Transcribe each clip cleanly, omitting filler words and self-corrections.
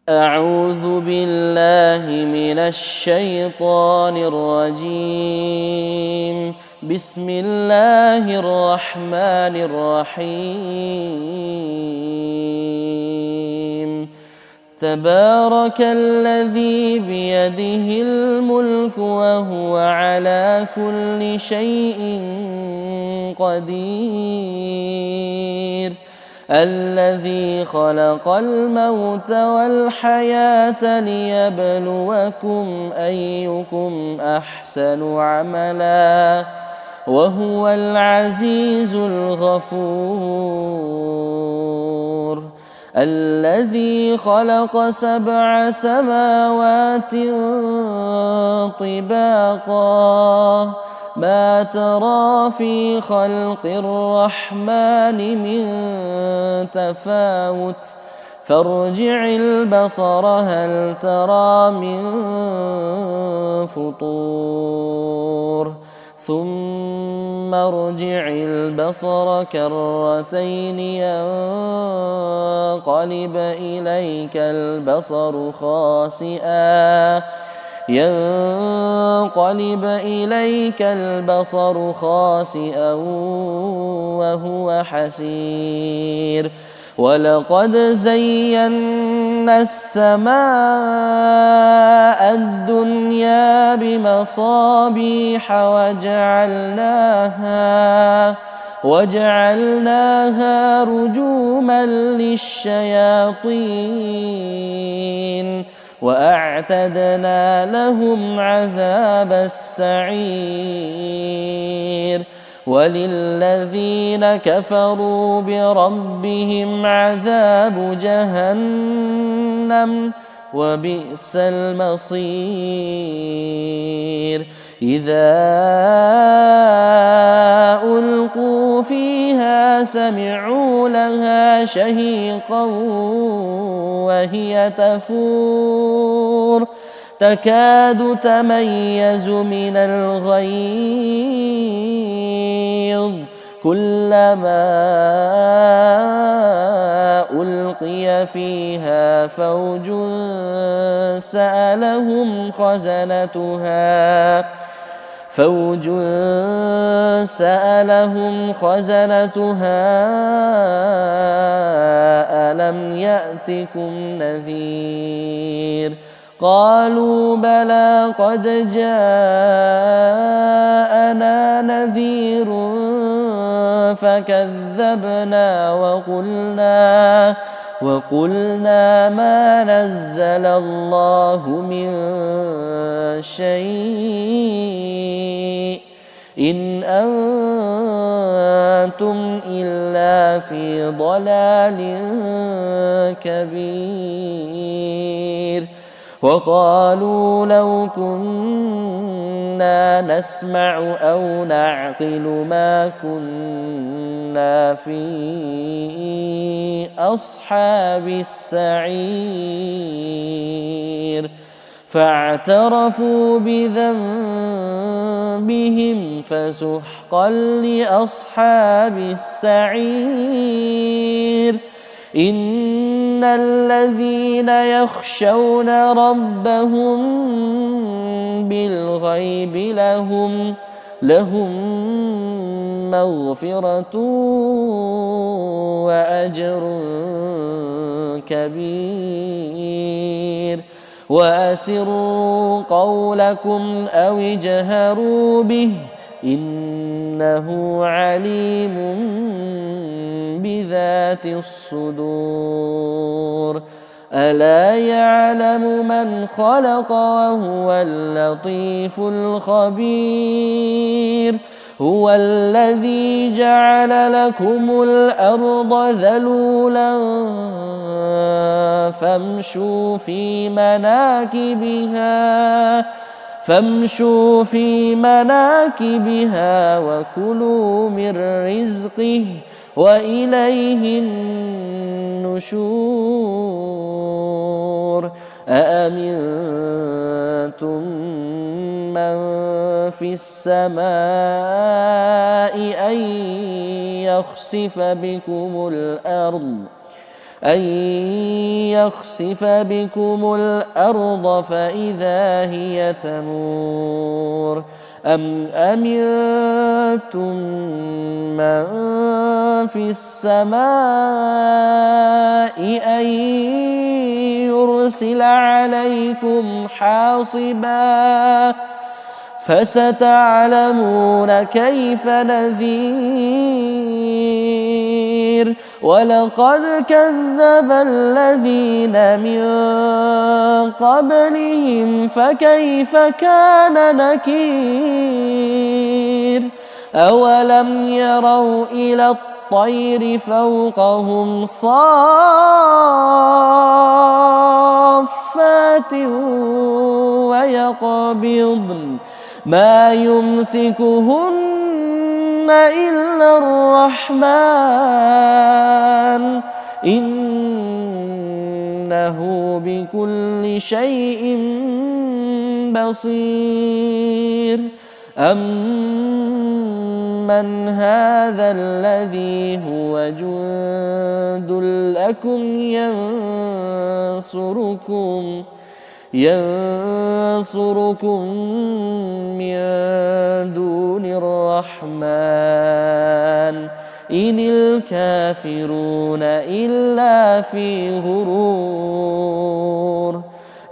أعوذ بالله من الشيطان الرجيم. بسم الله الرحمن الرحيم. تبارك الذي بيده الملك وهو على كل شيء قدير. الذي خلق الموت والحياة ليبلوكم أيكم أحسن عملا وهو العزيز الغفور. الذي خلق 7 سماوات طباقا ما ترى في خلق الرحمن من تفاوت فارجع البصر هل ترى من فطور ثم ارجع البصر كرتين ينقلب إليك البصر خاسئا وهو حسير. ولقد زينا السماء الدنيا بمصابيح وجعلناها رجوما للشياطين وأعتدنا لهم عذاب السعير. وللذين كفروا بربهم عذاب جهنم وبئس المصير. إذا ألقوا فيها سمعوا لها شهيقا وهي تفور تكاد تميز من الغيظ كلما ألقي فيها فوج سألهم خزنتها ألم يأتكم نذير قالوا بلى قد جاءنا نذير فكذبنا وقلنا ما نزل الله من شيء إن أنتم إلا في ضلال كبير. وقالوا لو كنا نسمع أو نعقل ما كنا في أصحاب السعير. فاعترفوا بذنبهم فسحقا لأصحاب السعير. إن الذين يخشون ربهم بالغيب لهم مغفرة وأجر كبير. وأسروا قولكم أو اجهروا به إنه عليم بذات الصدور. ألا يعلم من خلق وهو اللطيف الخبير. هو الذي جعل لكم الأرض ذلولا فامشوا في مناكبها وكلوا من رزقه وإليه النشور. أأمنتم من في السماء أن يخسف بكم الأرض أن يخسف بكم الأرض فإذا هي تمور أم أمنتم من في السماء أن يرسل عليكم حاصبا فستعلمون كيف نذير ولقد كذب الذين من قبلهم فكيف كان نكير أولم يروا إلى الطير فوقهم صافات ويقبضن ما يمسكهن إلا الرحمن إنه بكل شيء بصير أمن هذا الذي هو جند لكم ينصركم من دون الرحمن إن الكافرون إلا في غرور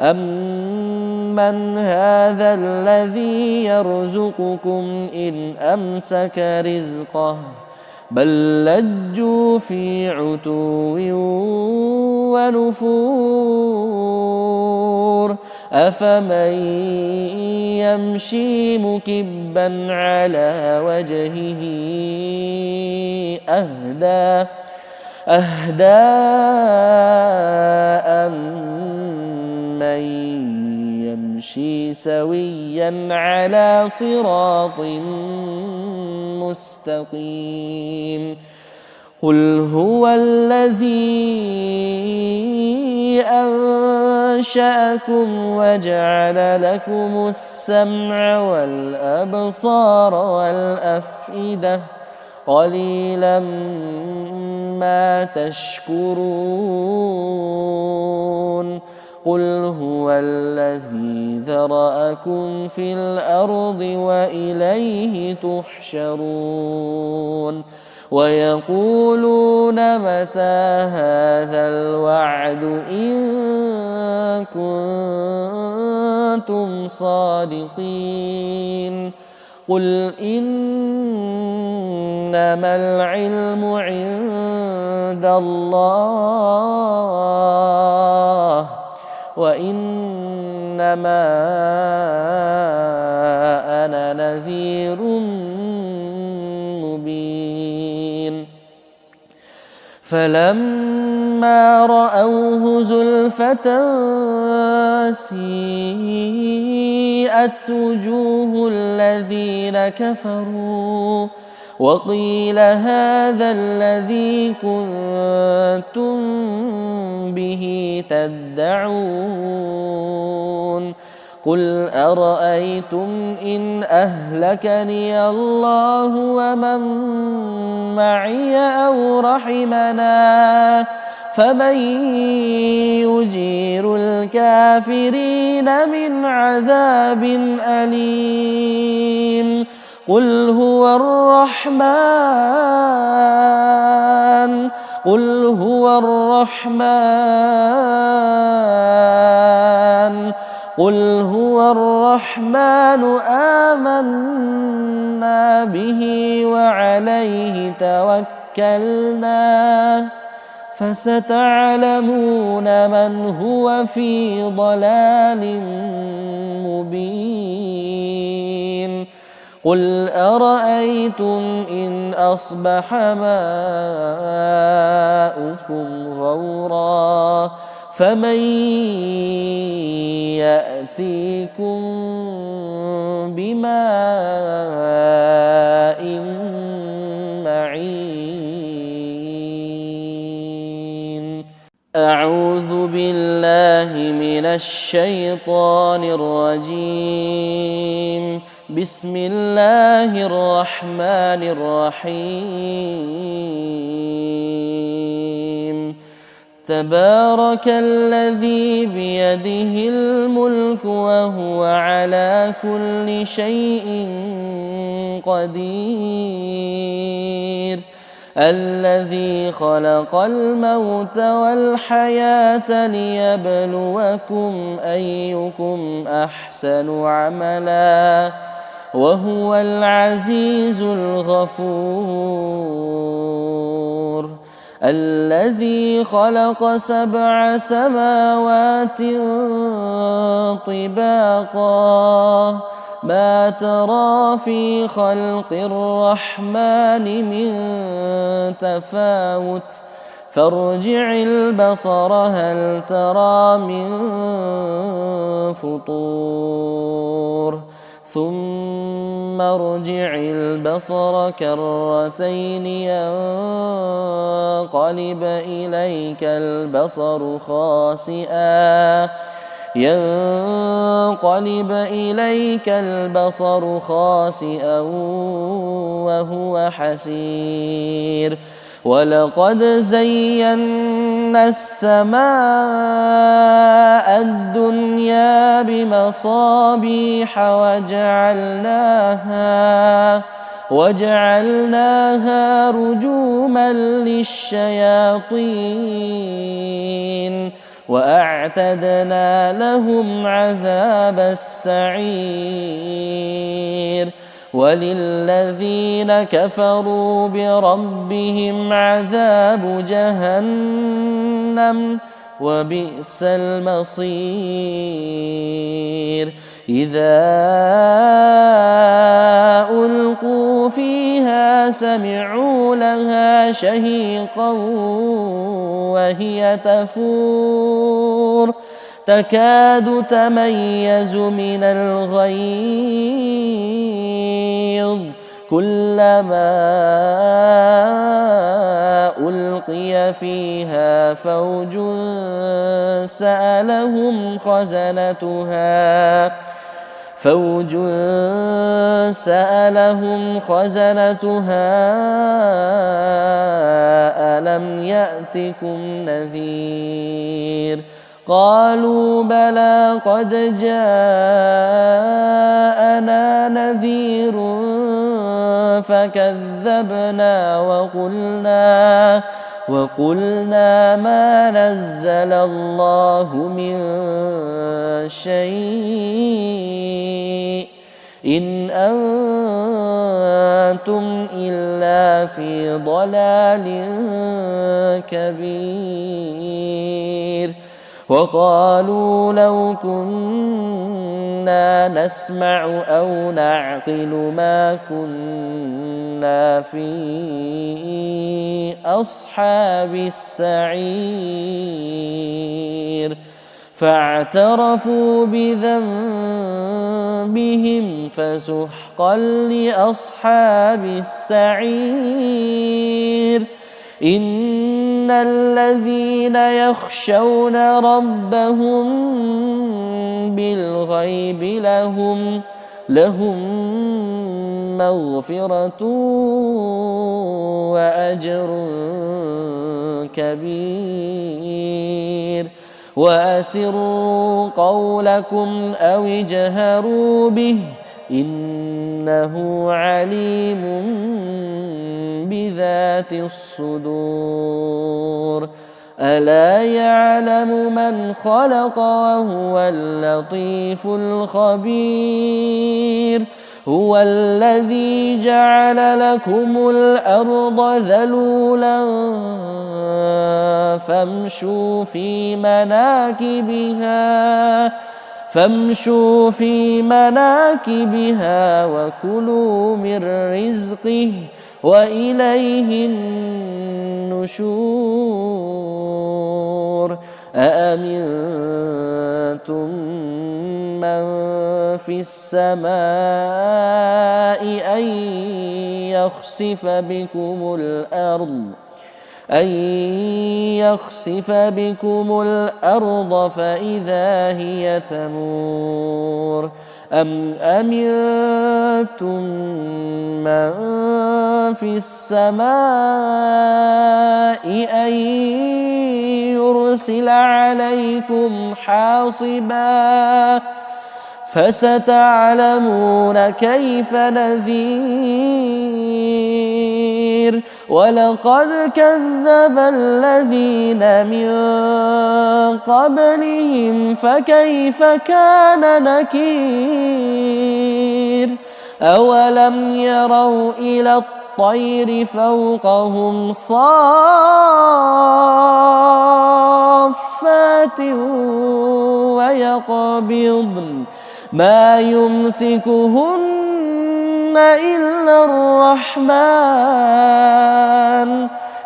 أمن هذا الذي يرزقكم إن أمسك رزقه بل لجوا في عتو ونفور أفمن يمشي مكبا على وجهه أهدى أمن يمشي سويا على صراط مستقيم قل هو الذي أنشأكم وجعل لكم السمع والأبصار والأفئدة قليلا ما تشكرون قل هو الذي ذرأكم في الأرض وإليه تحشرون ويقولون متى هذا الوعد إن كنتم صادقين قل إنما العلم عند الله وإنما أنا نذير مبين فلما رأوه زلفة سيئت وجوه الذين كفروا وقيل هذا الذي كنتم به تدعون قل أرأيتم إن أهلكني الله ومن معي أو رحمنا فمن يجير الكافرين من عذاب أليم قل هو الرحمن آمنا به وعليه توكلنا فستعلمون من هو في ضلال مبين قل أرأيتم إن أصبح ماؤكم غورا فمن يأتيكم بماء معين أعوذ بالله من الشيطان الرجيم بسم الله الرحمن الرحيم تبارك الذي بيده الملك وهو على كل شيء قدير الذي خلق الموت والحياة ليبلوكم أيكم أحسن عملا وهو العزيز الغفور الذي خلق 7 سماوات طباقا ما ترى في خلق الرحمن من تفاوت فارجع البصر هل ترى من فطور ثم ارجع البصر كرتين ينقلب إليك البصر خاسئا وهو حسير ولقد زينا السماء الدنيا بمصابيح وجعلناها رجوما للشياطين وأعتدنا لهم عذاب السعير وللذين كفروا بربهم عذاب جهنم وبئس المصير إذا ألقوا فيها سمعوا لها شهيقا وهي تفور تكاد تميز من الغيظ كلما ألقي فيها فوج سألهم خزنتها ألم يأتكم نذير قالوا بلى قد جاءنا نذير فكذبنا وقلنا ما نزل الله من شيء إن أنتم إلا في ضلال كبير وقالوا لو كنا نسمع أو نعقل ما كنا في أصحاب السعير فاعترفوا بذنبهم فسحقا لأصحاب السعير إن الذين يخشون ربهم بالغيب لهم مغفرة وأجر كبير وأسروا قولكم أو اجهروا به إنه عليم بذات الصدور ألا يعلم من خلق وهو اللطيف الخبير هو الذي جعل لكم الأرض ذلولا فامشوا في مناكبها وكلوا من رزقه وإليه النشور أأمنتم من في السماء أن يخسف بكم الأرض فإذا هي تمور أم أمنتم من في السماء أن يرسل عليكم حاصبا فستعلمون كيف نذير ولقد كذب الذين من قبلهم فكيف كان نكير أولم يروا إلى الطير فوقهم صافات ويقبضن ما يمسكهن إلا الرحمن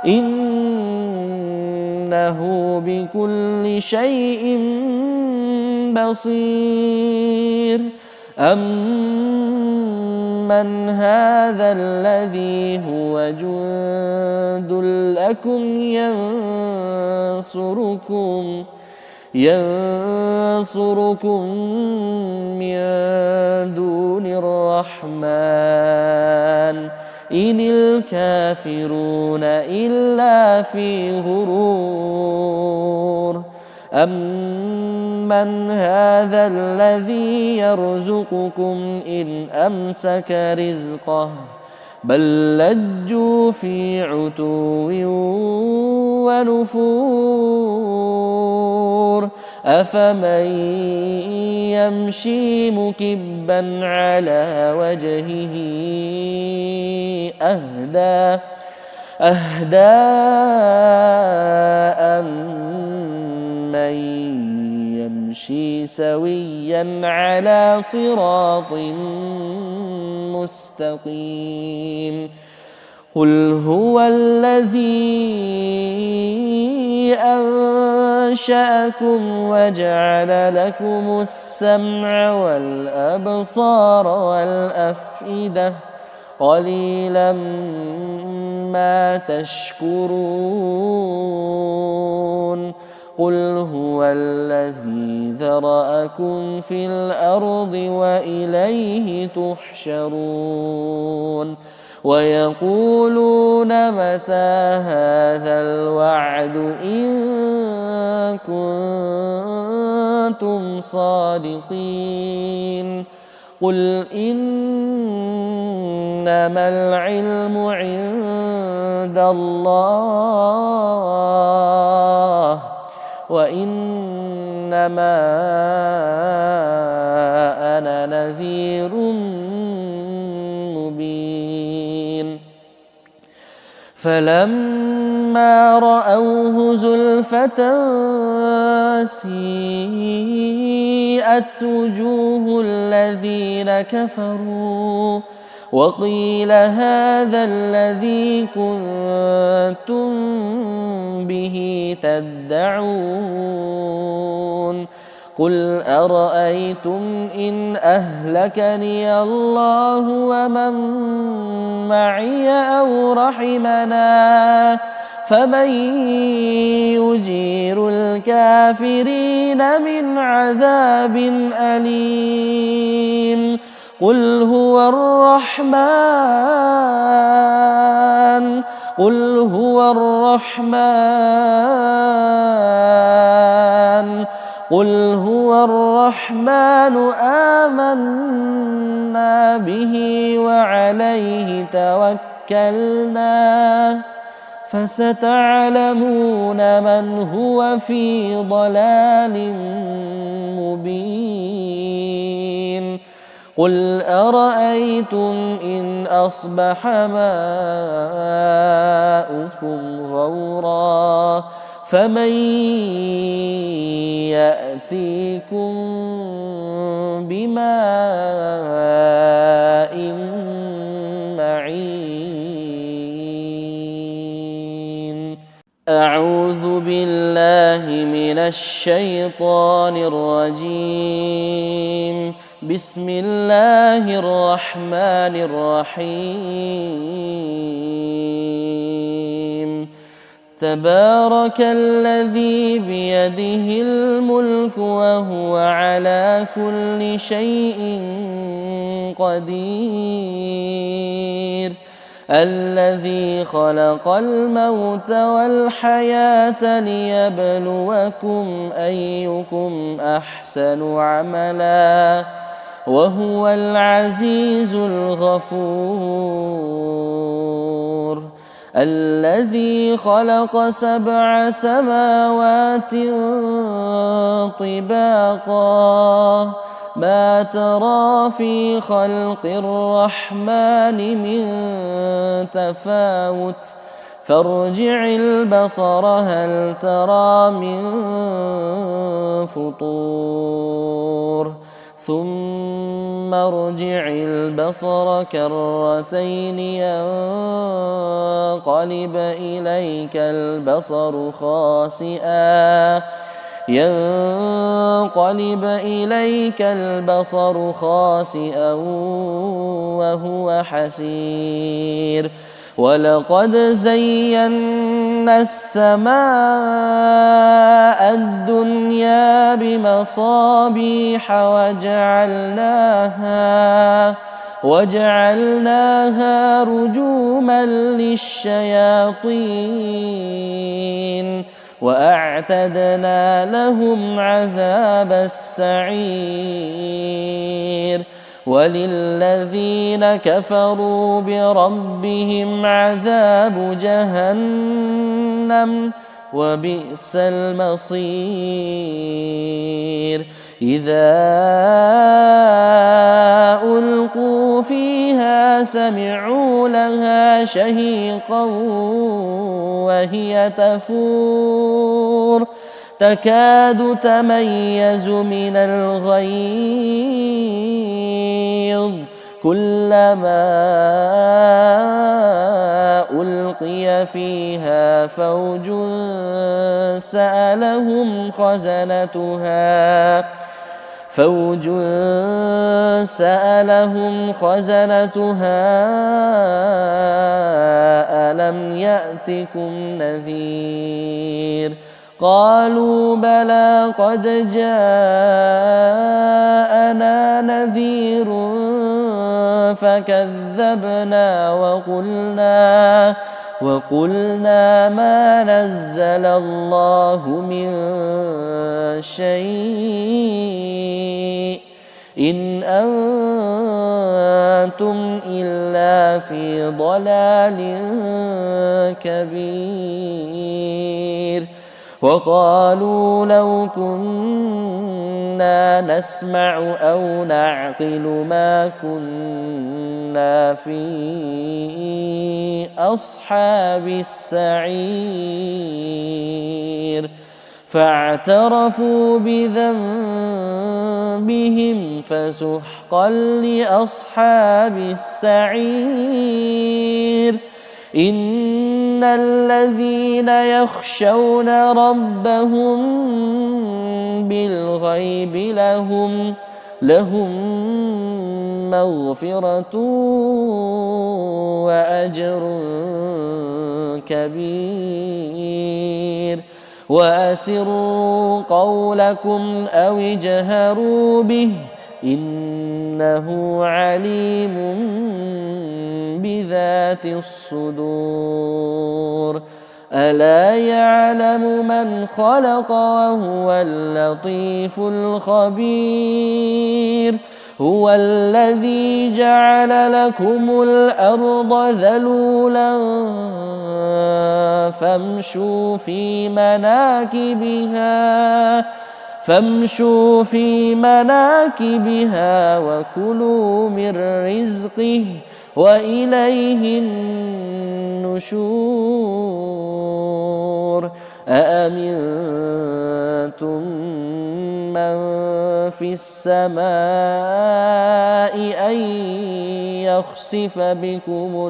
إنه بكل شيء بصير أمن هذا الذي هو جند لكم ينصركم من دون الرحمن إن الكافرون إلا في غرور أمن هذا الذي يرزقكم إن أمسك رزقه بل لجوا في عتو ونفور أفمن يمشي مكبا على وجهه أهدى أمن يمشي سويا على صراط مستقيم قل هو الذي أنشأكم وجعل لكم السمع والأبصار والأفئدة قليلا ما تشكرون قل هو الذي ذرأكم في الأرض وإليه تحشرون ويقولون متى هذا الوعد إن كنتم صادقين قل إنما العلم عند الله وإنما أنا نذير مبين فلما رأوه زلفة سيئت وجوه الذين كفروا وقيل هذا الذي كنتم به تدعون قل أرأيتم إن أهلكني الله ومن معي أو رحمنا فمن يجير الكافرين من عذاب أليم قل هو الرحمن آمنا به وعليه توكلنا فستعلمون من هو في ضلال مبين قل أرأيتم إن أصبح ماؤكم غورا فمن يأتيكم بماء معين أعوذ بالله من الشيطان الرجيم بسم الله الرحمن الرحيم تبارك الذي بيده الملك وهو على كل شيء قدير الذي خلق الموت والحياة ليبلوكم أيكم أحسن عملا وهو العزيز الغفور الذي خلق 7 سماوات طباقا ما ترى في خلق الرحمن من تفاوت فارجع البصر هل ترى من فطور ثم ارجع البصر كرتين ينقلب إليك البصر خاسئا وهو حسير ولقد زينا السماء الدنيا بمصابيح وجعلناها رجوما للشياطين وأعتدنا لهم عذاب السعير وللذين كفروا بربهم عذاب جهنم وبئس المصير إذا ألقوا فيها سمعوا لها شهيقا وهي تفور تكاد تميز من الغيظ كلما ألقي فيها فوج سألهم خزنتها ألم يأتكم نذير قالوا بلى قد جاءنا نذير فكذبنا وقلنا ما نزل الله من شيء إن أنتم إلا في ضلال كبير وقالوا لو كنا نسمع أو نعقل ما كنا في أصحاب السعير فاعترفوا بذنبهم فسحقا لأصحاب السعير إن الذين يخشون ربهم بالغيب لهم مغفرة وأجر كبير وأسروا قولكم أو اجهروا به إنه عليم بذات الصدور ألا يعلم من خلق وهو اللطيف الخبير هو الذي جعل لكم الأرض ذلولا فامشوا في مناكبها وكلوا من رزقه وإليه النشور أأمنتم من في السماء أن يخسف بكم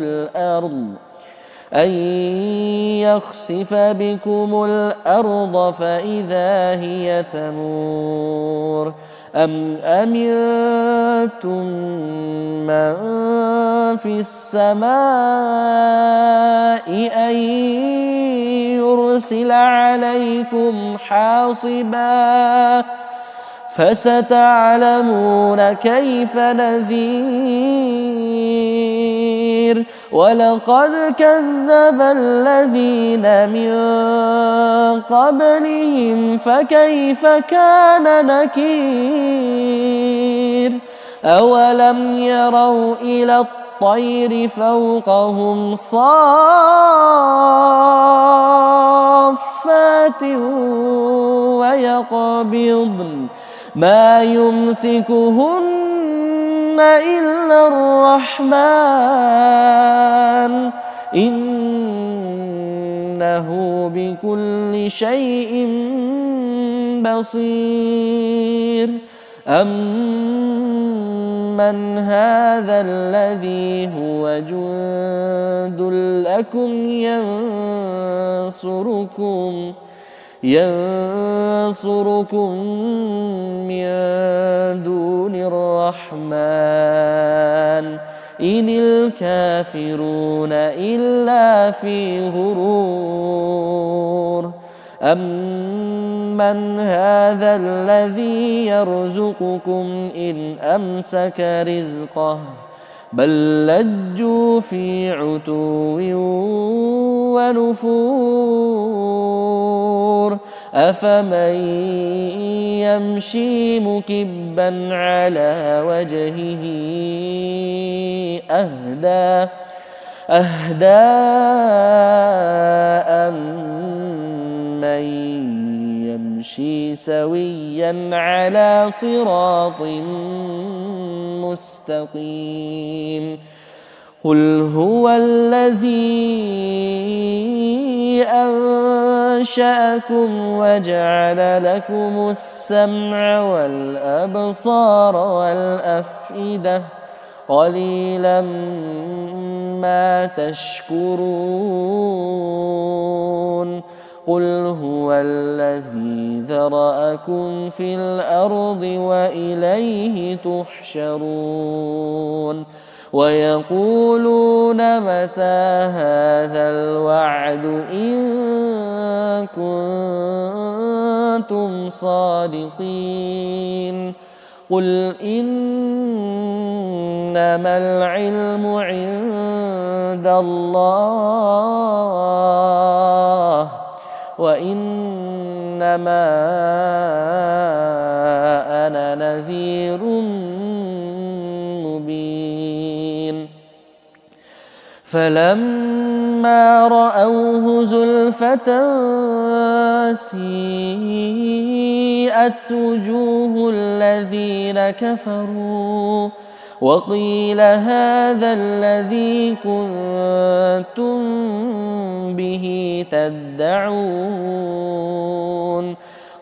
الأرض فإذا هي تمور أم أمنتم من في السماء أن يرسل عليكم حاصبا فستعلمون كيف نذير ولقد كذب الذين من قبلهم فكيف كان نكير أولم يروا إلى الطير فوقهم صافات ويقبضن ما يمسكهن إلا الرحمن إنه بكل شيء بصير أمن هذا الذي هو جند لكم ينصركم من دون الرحمن إن الكافرون إلا في غرور أمن هذا الذي يرزقكم إن أمسك رزقه بل لجوا في عتو ونفور أفمن يمشي مكبا على وجهه أهدى أمن يمشي سويا على صراط مستقيم قل هو الذي أنشأكم وجعل لكم السمع والأبصار والأفئدة قليلا ما تشكرون قل هو الذي ذرأكم في الأرض وإليه تحشرون ويقولون متى هذا الوعد إن كنتم صادقين قل إنما العلم عند الله وإنما أنا نذير مبين فلما رأوه زلفة سيئت وجوه الذين كفروا وقيل هذا الذي كنتم به تدعون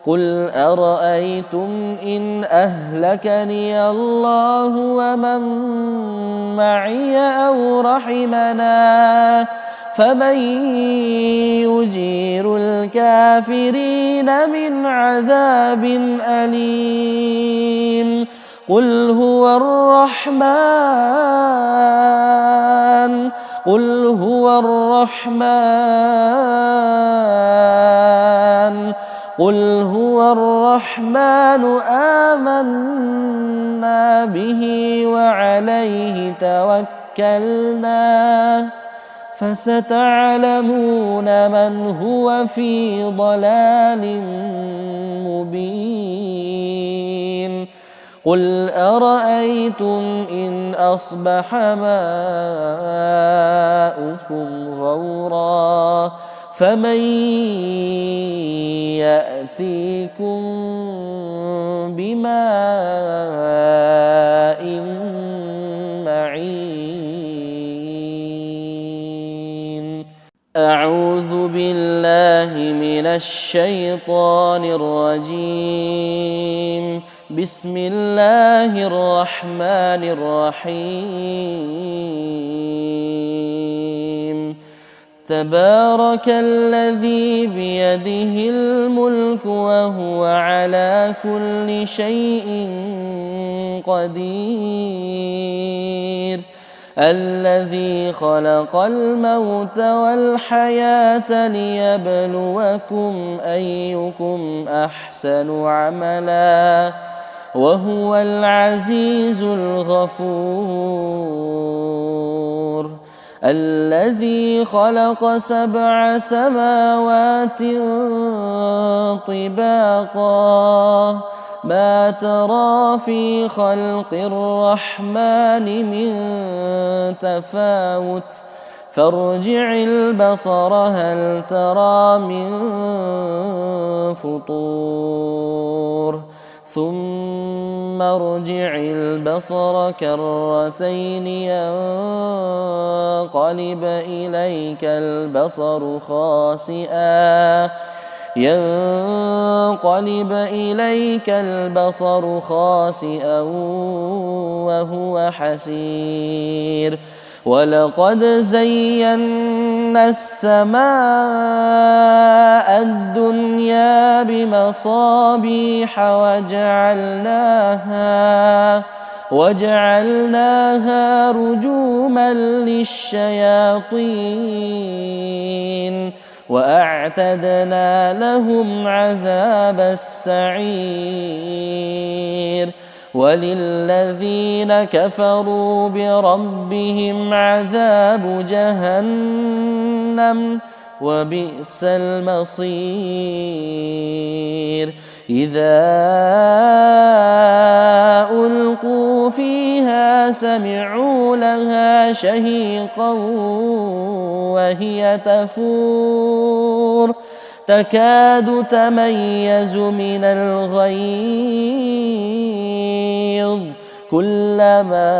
قل أرأيتم إن أهلكني الله ومن معي أو رحمنا فمن يجير الكافرين من عذاب أليم قل هو الرحمن آمنا به وعليه توكلنا فستعلمون من هو في ضلال مبين قل أرأيتم إن أصبح ماؤكم غورا فمن يأتيكم بماء معين أعوذ بالله من الشيطان الرجيم بسم الله الرحمن الرحيم تبارك الذي بيده الملك وهو على كل شيء قدير الذي خلق الموت والحياة ليبلوكم أيكم أحسن عملا وهو العزيز الغفور الذي خلق 7 سماوات طباقا ما ترى في خلق الرحمن من تفاوت فارجع البصر هل ترى من فطور ثم ارجع البصر كرتين ينقلب إليك البصر خاسئا وهو حسير ولقد زينا السماء الدنيا بمصابيح وجعلناها رجوما للشياطين وأعتدنا لهم عذاب السعير وللذين كفروا بربهم عذاب جهنم وبئس المصير إذا ألقوا فيها سمعوا لها شهيقا وهي تفور تكاد تميز من الغيظ كلما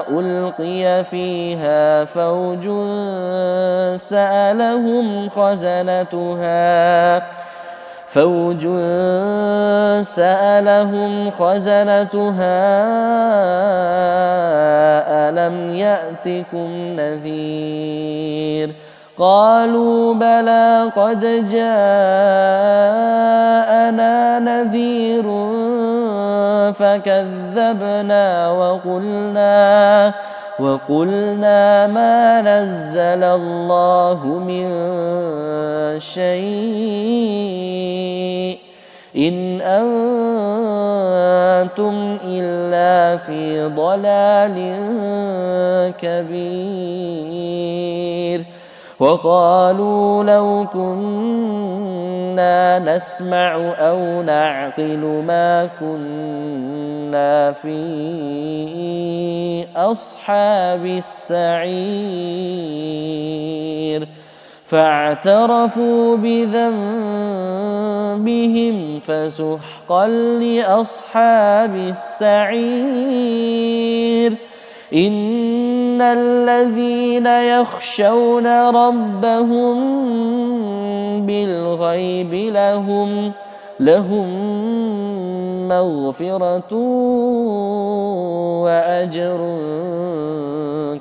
ألقي فيها فوج سألهم خزنتها ألم يأتكم نذير قالوا بلى قد جاءنا نذير فكذبنا وقلنا ما نزل الله من شيء إن أنتم إلا في ضلال كبير وقالوا لو كنا نسمع أو نعقل ما كنا في أصحاب السعير فاعترفوا بذنبهم فسحقا لأصحاب السعير إن الذين يخشون ربهم بالغيب لهم مغفرة وأجر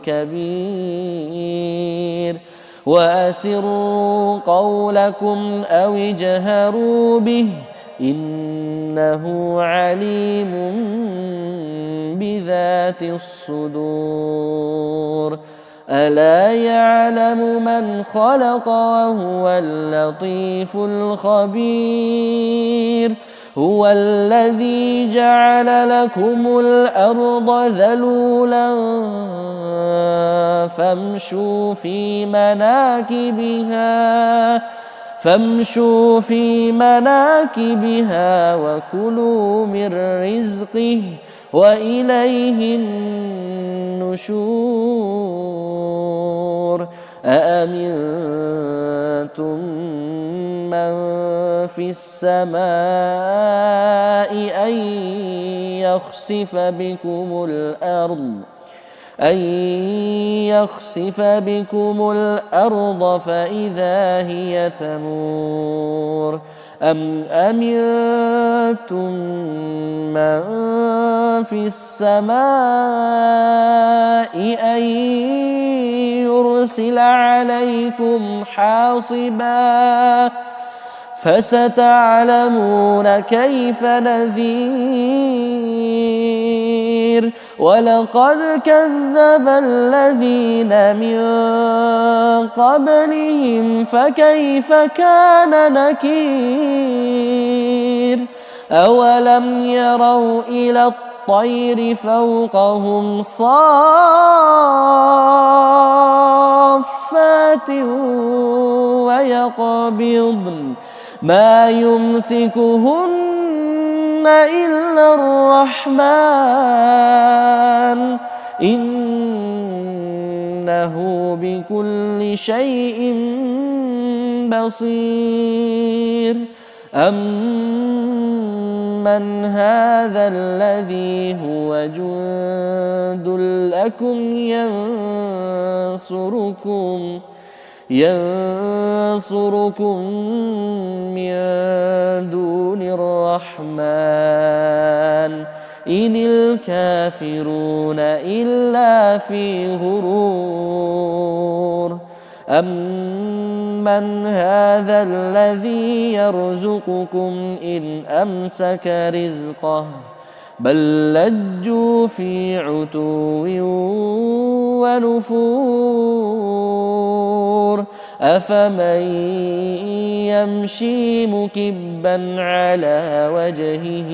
كبير وأسروا قولكم أو اجهروا به إنه عليم بذات الصدور ألا يعلم من خلق وهو اللطيف الخبير هو الذي جعل لكم الأرض ذلولا فامشوا في مناكبها وكلوا من رزقه وإليه النشور أأمنتم من في السماء أن يخسف بكم الأرض فإذا هي تمور أم أمنتم من في السماء أن يرسل عليكم حاصبا فستعلمون كيف نذير ولقد كذب الذين من قبلهم فكيف كان نكير أولم يروا إلى الطير فوقهم صافات ويقبضن ما يمسكهن إلا الرحمن إنه بكل شيء بصير أمن هذا الذي هو جند لكم ينصركم من دون الرحمن إن الكافرون إلا في غرور أمن هذا الذي يرزقكم إن أمسك رزقه بل لجوا في عتو ونفور أفمن يمشي مكبا على وجهه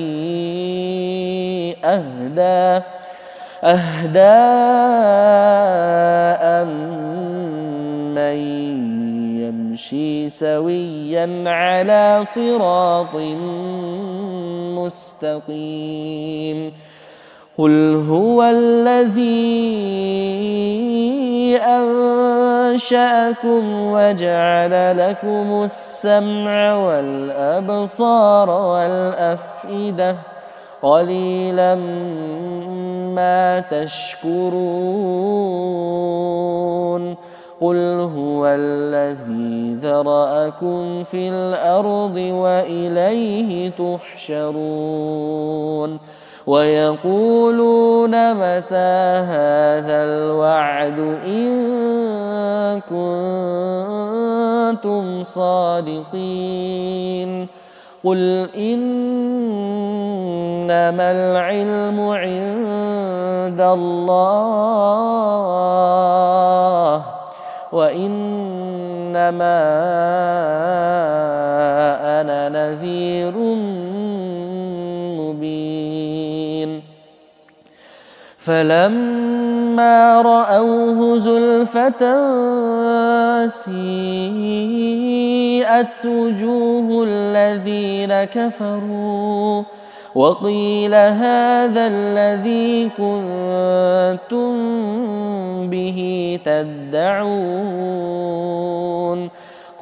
أهدى أمن يمشي سويا على صراط مستقيم قل هو الذي أنشأكم وجعل لكم السمع والأبصار والأفئدة قليلا ما تشكرون قل هو الذي ذرأكم في الأرض وإليه تحشرون ويقولون متى هذا الوعد إن كنتم صادقين قل إنما العلم عند الله وإنما أنا نذير مبين فلما رأوه زلفة سيئت وجوه الذين كفروا وقيل هذا الذي كنتم به تدعون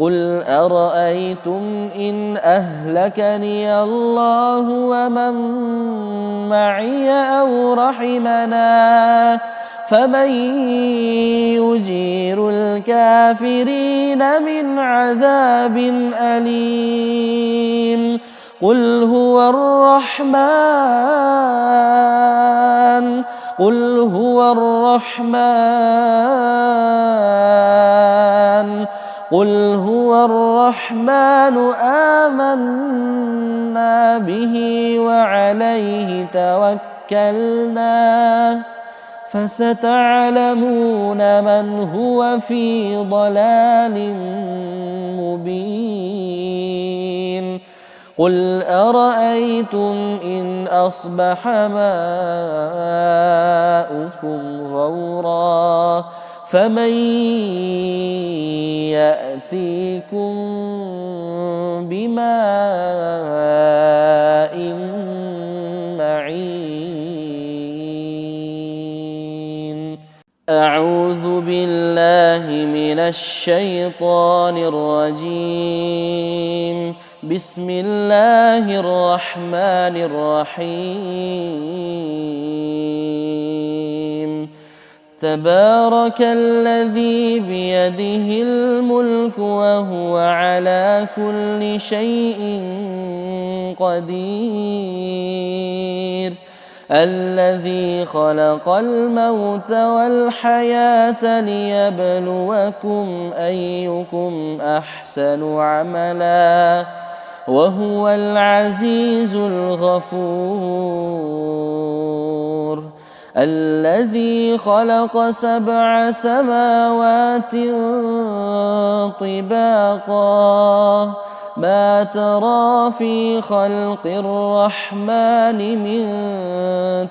قل أرأيتم إن أهلكني الله ومن معي أو رحمنا فمن يجير الكافرين من عذاب أليم قل هو الرحمن آمنا به وعليه توكلنا فستعلمون من هو في ضلال مبين قل أرأيتم إن أصبح ماؤكم غورا فمن يأتيكم بماء معين أعوذ بالله من الشيطان الرجيم بسم الله الرحمن الرحيم تبارك الذي بيده الملك وهو على كل شيء قدير الذي خلق الموت والحياة ليبلوكم أيكم أحسن عملا وهو العزيز الغفور الذي خلق 7 سماوات طباقا ما ترى في خلق الرحمن من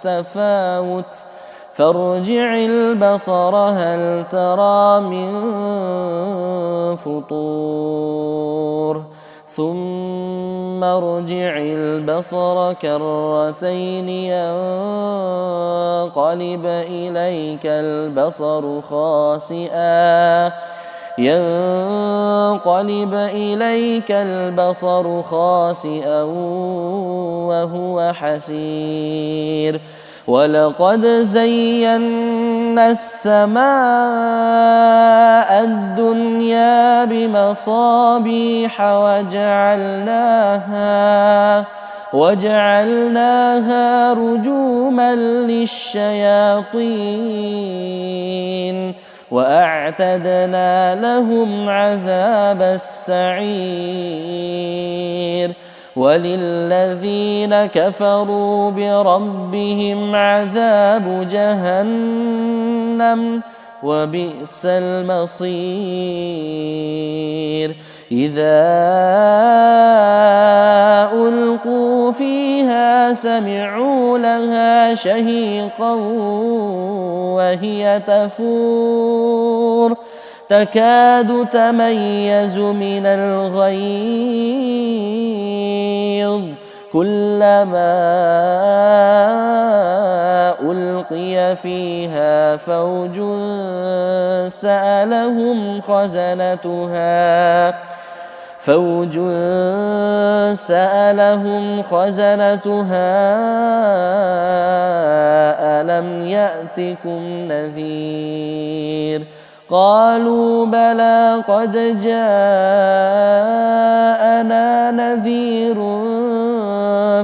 تفاوت فارجع البصر هل ترى من فطور ثم ارجع البصر كرتين ينقلب إليك البصر خاسئا وهو حسير ولقد زينا السماء الدنيا بمصابيح وجعلناها رجوما للشياطين وأعتدنا لهم عذاب السعير وللذين كفروا بربهم عذاب جهنم وبئس المصير إذا ألقوا فيها سمعوا لها شهيقا وهي تفور تكاد تميز من الغيظ كلما ألقي فيها فوج سألهم خزنتها ألم يأتكم نذير قالوا بلى قد جاءنا نذير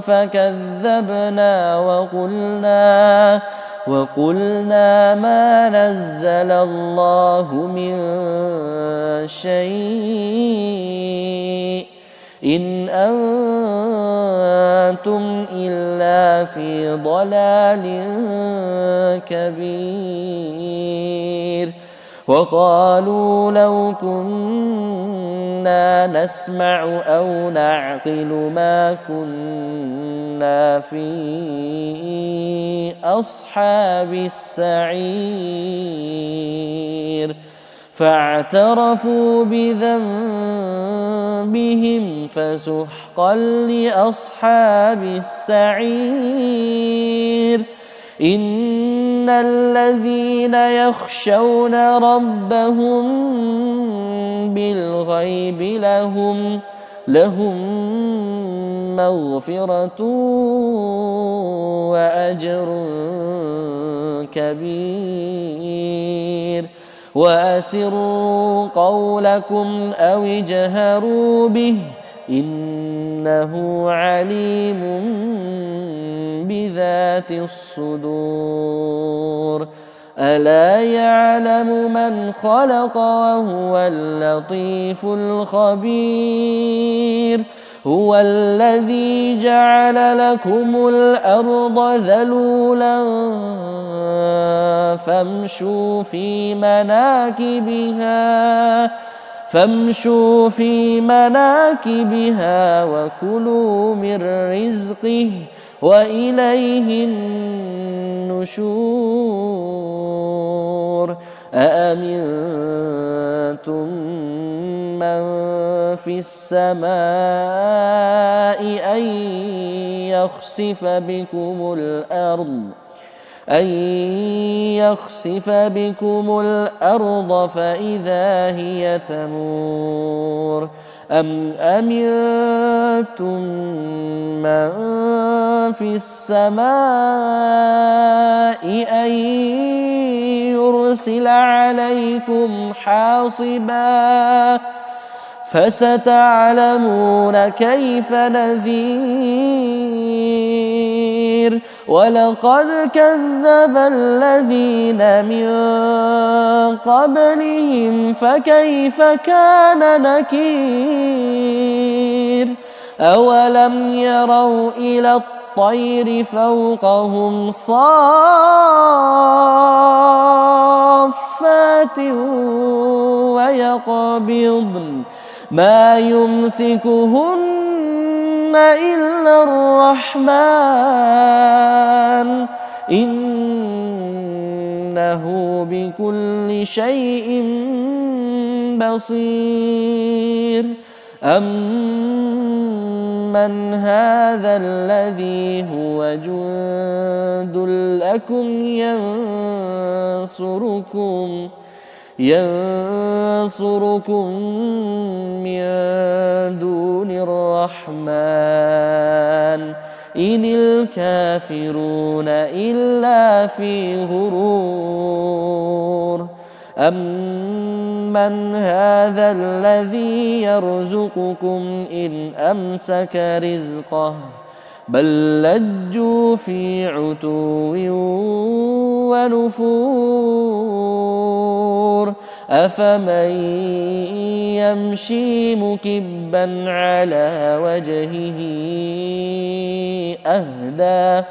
فكذبنا وقلنا ما نزل الله من شيء إن أنتم إلا في ضلال كبير وقالوا لو كنا نسمع أو نعقل ما كنا في أصحاب السعير فاعترفوا بذنبهم فسحقا لأصحاب السعير إن الذين يخشون ربهم بالغيب لهم مغفرة وأجر كبير وأسروا قولكم أو اجهروا به إنه عليم بذات الصدور ألا يعلم من خلق وهو اللطيف الخبير هو الذي جعل لكم الأرض ذلولا فامشوا في مناكبها وكلوا من رزقه وإليه النشور أأمنتم من في السماء أن يخسف بكم الأرض فإذا هي تمور أم أمنتم من في السماء أن يرسل عليكم حاصبا فستعلمون كيف نذير ولقد كذب الذين من قبلهم فكيف كان نكير أولم يروا إلى الطير فوقهم صافات ويقبضن ما يمسكهن إلا الرحمن إنه بكل شيء بصير أمن هذا الذي هو جند لكم ينصركم من دون الرحمن إن الكافرون إلا في غرور أمن هذا الذي يرزقكم إن أمسك رزقه بل لجوا في عتو ونفور أفمن يمشي مكبا على وجهه أهدى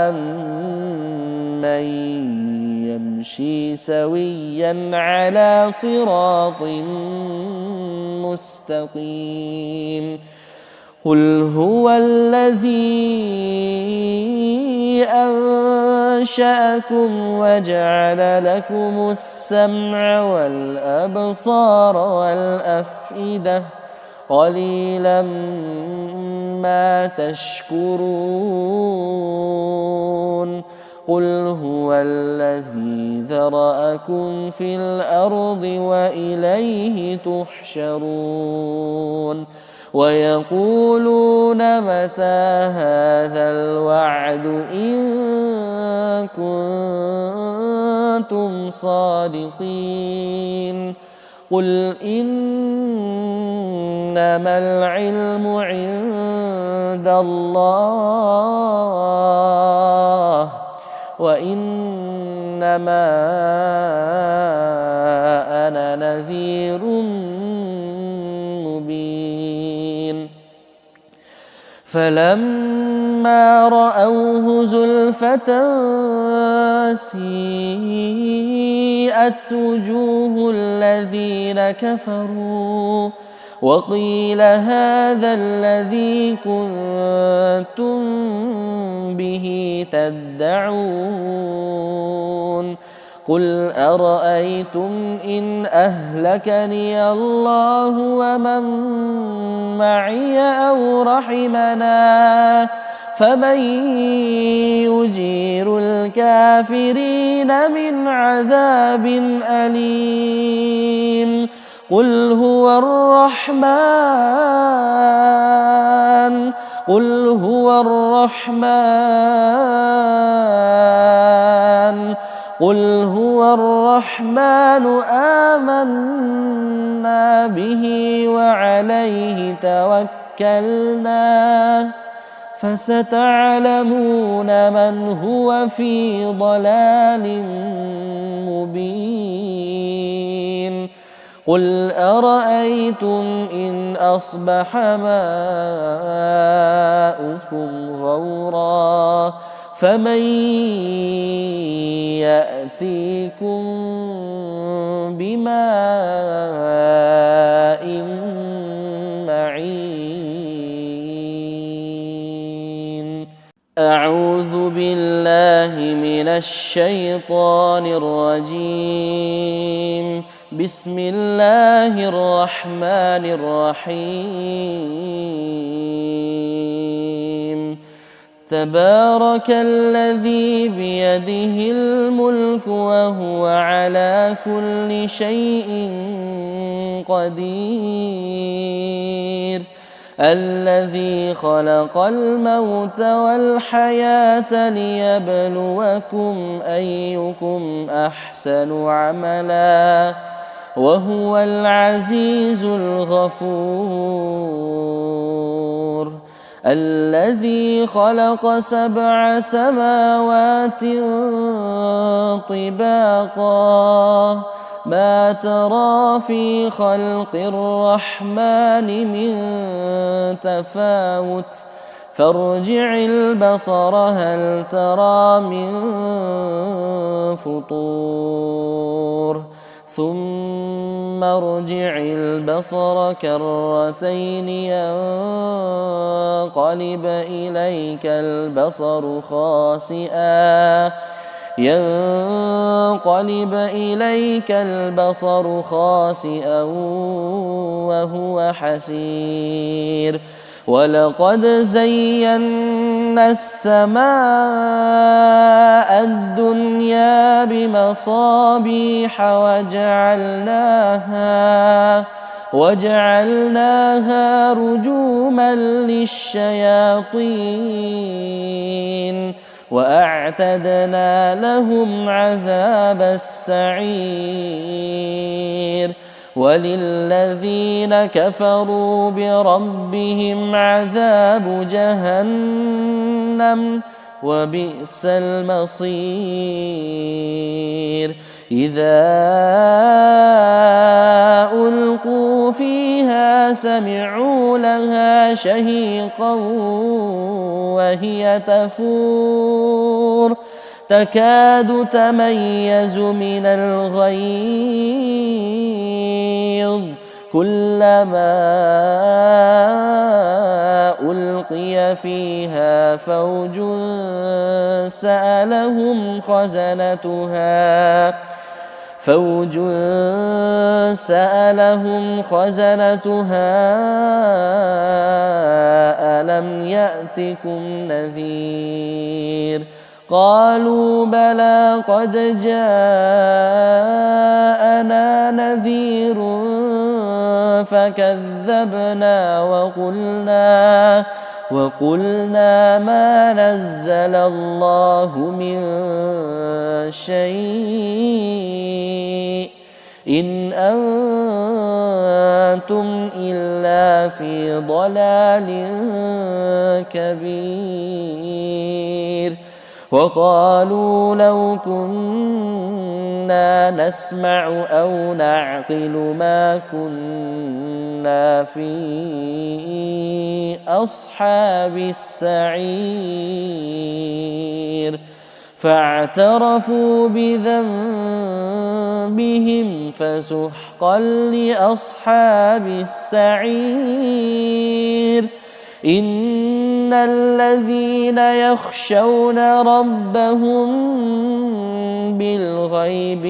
أمن يمشي سويا على صراط مستقيم قل هو الذي أنشأكم وجعل لكم السمع والأبصار والأفئدة قليلا ما تشكرون قل هو الذي ذرأكم في الأرض وإليه تحشرون ويقولون متى هذا الوعد إن كنتم صادقين قل إنما العلم عند الله وإنما أنا نذير مبين فلما رأوه زلفة سيئت وجوه الذين كفروا وقيل هذا الذي كنتم به تدعون قل أرأيتم إن أهلكني الله ومن معي أو رحمنا فمن يجير الكافرين من عذاب أليم قل هو الرحمن آمنا به وعليه توكلنا فستعلمون من هو في ضلال مبين قل أرأيتم إن أصبح ماؤكم غورا فمن يأتيكم بماء معين أعوذ بالله من الشيطان الرجيم بسم الله الرحمن الرحيم تبارك الذي بيده الملك وهو على كل شيء قدير الذي خلق الموت والحياة ليبلوكم أيكم أحسن عملا وهو العزيز الغفور الذي خلق 7 سماوات طباقا ما ترى في خلق الرحمن من متفاوت فارجع البصر هل ترى من فطور ثم ارجع البصر كرتين ينقلب إليك البصر خاسئا وهو حسير ولقد زينا السماء الدنيا بمصابيح وجعلناها رجوما للشياطين وأعتدنا لهم عذاب السعير وللذين كفروا بربهم عذاب جهنم وبئس المصير إذا ألقوا فيها سمعوا لها شهيقا وهي تفور تكاد تميز من الغيظ كلما ألقي فيها فوج سألهم خزنتها ألم يأتكم نذير قالوا بلى قد جاءنا نذير فكذبنا وقلنا ما نزل الله من شيء إن أنتم إلا في ضلال كبير وقالوا لو كنا نسمع أو نعقل ما كنا في أصحاب السعير فاعترفوا بذنبهم فسحقا لأصحاب السعير إن الذين يخشون ربهم بالغيب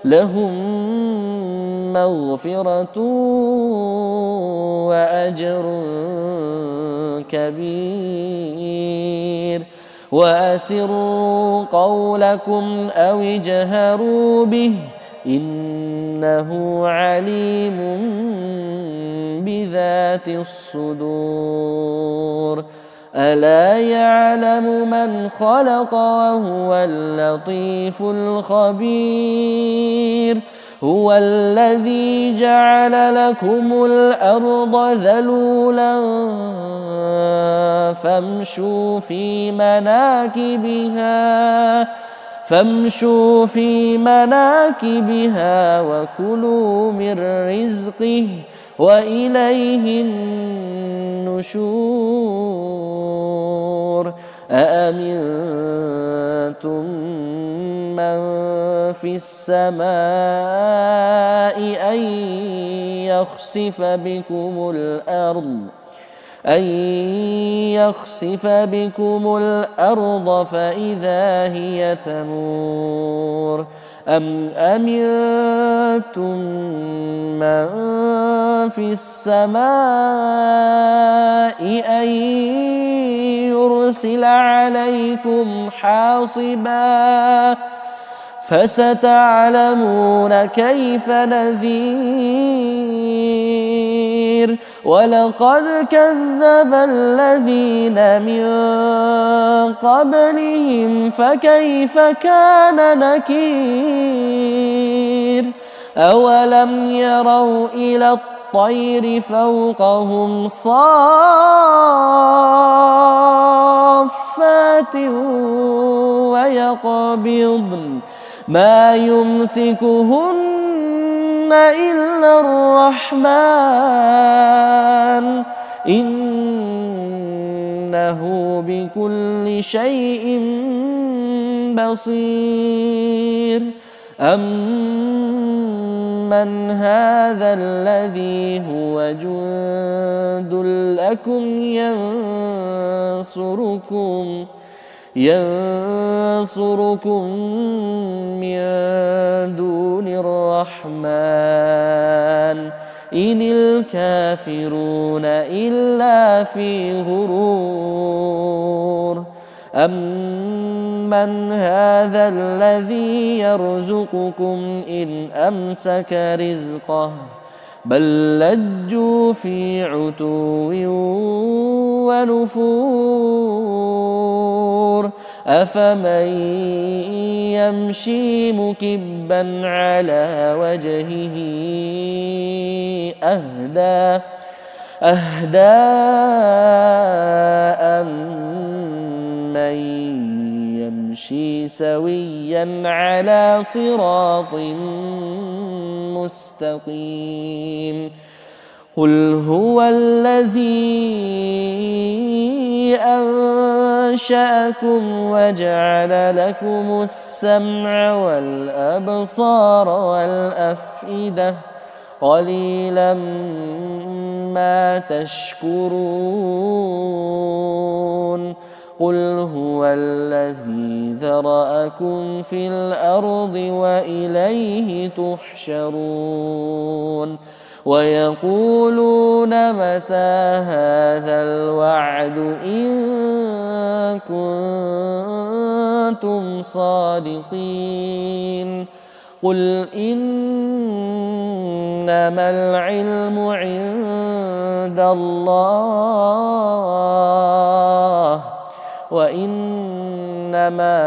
لهم مغفرة وأجر كبير وأسروا قولكم أو اجهروا به إنه عليم بذات الصدور ألا يعلم من خلق وهو اللطيف الخبير هو الذي جعل لكم الأرض ذلولا فامشوا في مناكبها وكلوا من رزقه وإليه النشور أأمنتم من في السماء أن يخسف بكم الأرض فإذا هي تمور أم أمنتم من في السماء أن يرسل عليكم حاصبا فستعلمون كيف نذير ولقد كذب الذين من قبلهم فكيف كان نكير أولم يروا إلى الطير فوقهم صافات ويقبضن ما يمسكهن إلا الرحمن إنه بكل شيء بصير أمن هذا الذي هو جند لكم ينصركم من دون الرحمن إن الكافرون إلا في غرور أمن هذا الذي يرزقكم إن أمسك رزقه بل لجوا في عتو ونفور أفمن يمشي مكبا على وجهه أهدى أمن يمشي سويا على صراط مستقيم قل هو الذي أنشأكم وجعل لكم السمع والأبصار والأفئدة قليلا ما تشكرون قل هو الذي ذرأكم في الأرض وإليه تحشرون ويقولون متى هذا الوعد إن كنتم صادقين قل إنما العلم عند الله وإنما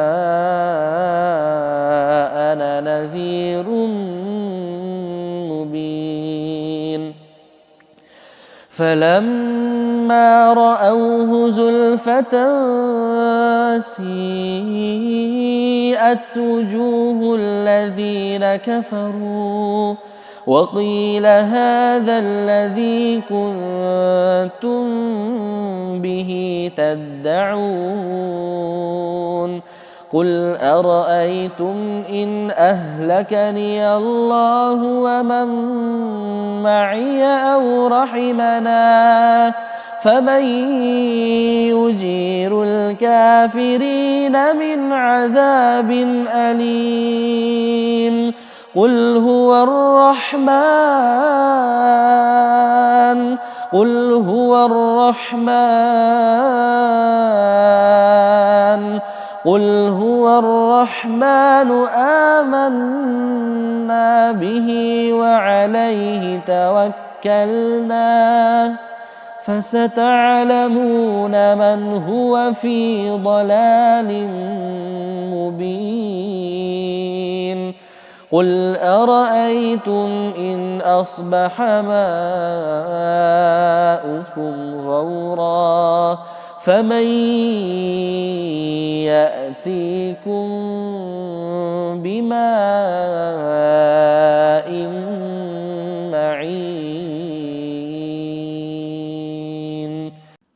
أنا نذير مبين فلما رأوه زلفة سيئت وجوه الذين كفروا وقيل هذا الذي كنتم به تدعون قل أرأيتم إن أهلكني الله ومن معي أو رحمنا فمن يجير الكافرين من عذاب أليم قل هو الرحمن آمنا به وعليه توكلنا فستعلمون من هو في ضلال مبين قل أرأيتم إن أصبح ماؤكم غورا فمن يأتيكم بماء معين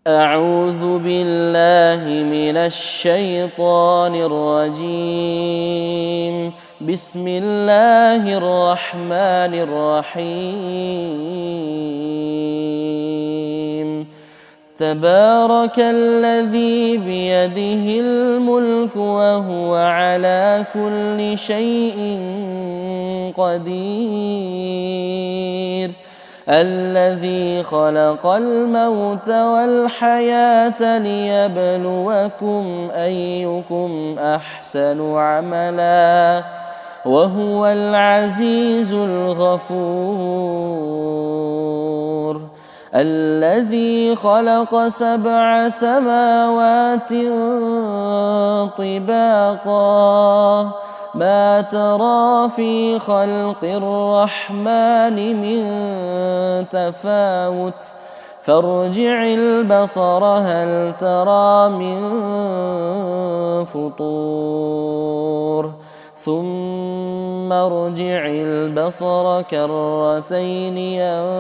أعوذ بالله من الشيطان الرجيم بسم الله الرحمن الرحيم تبارك الذي بيده الملك وهو على كل شيء قدير الذي خلق الموت والحياة ليبلوكم أيكم أحسن عملا وهو العزيز الغفور الذي خلق 7 سماوات طباقا ما ترى في خلق الرحمن من تفاوت فارجع البصر هل ترى من فطور ثم ارجع البصر كرتين ينقلب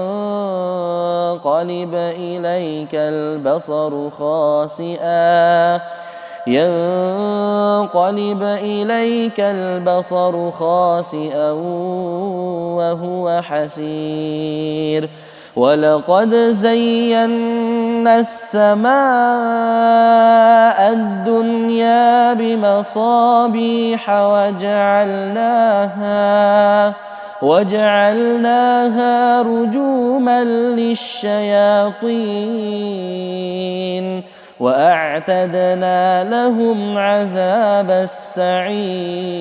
إليك البصر خاسئا وهو حسير ولقد زينا السماء الدنيا بمصابيح وجعلناها رجوما للشياطين وأعتدنا لهم عذاب السعير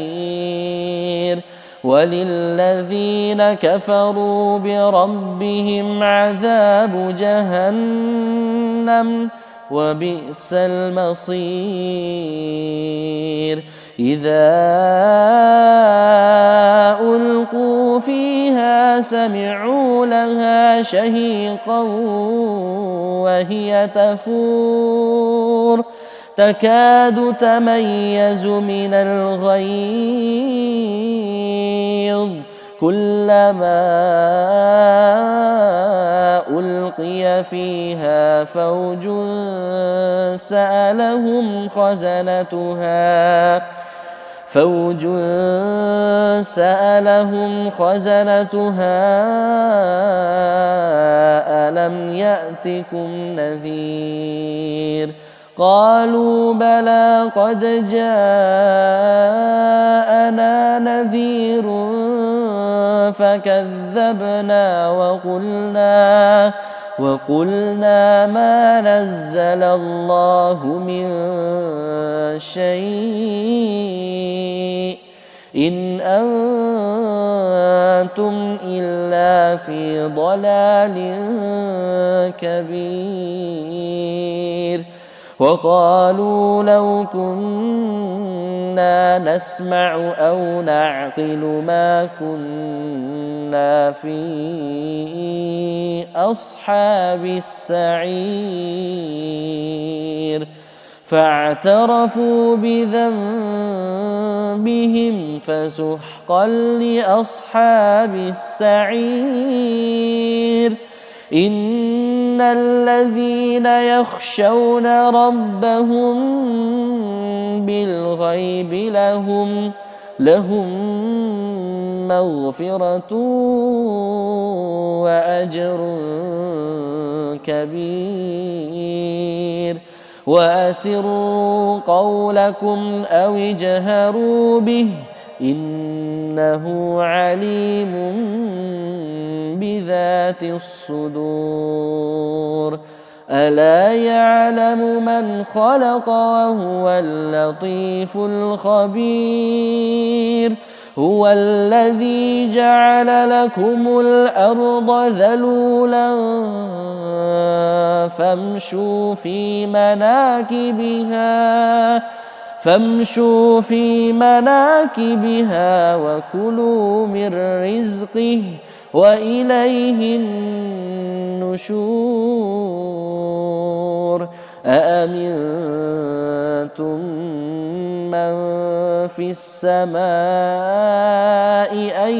وللذين كفروا بربهم عذاب جهنم وبئس المصير إذا ألقوا فيها سمعوا لها شهيقا وهي تفور تكاد تميز من الغيظ كلما ألقي فيها فوج سألهم خزنتها ألم يأتكم نذير قالوا بلى قد جاءنا نذير فكذبنا وقلنا ما نزل الله من شيء إن أنتم إلا في ضلال كبير وقالوا لو كنا نسمع أو نعقل ما كنا في أصحاب السعير فاعترفوا بذنبهم فسحقا لأصحاب السعير إن الذين يخشون ربهم بالغيب لهم مغفرة وأجر كبير وأسروا قولكم أو اجهروا به إنه عليم بذات الصدور ألا يعلم من خلق وهو اللطيف الخبير هو الذي جعل لكم الأرض ذلولا فامشوا في مناكبها وكلوا من رزقه وإليه النشور أأمنتم من في السماء أن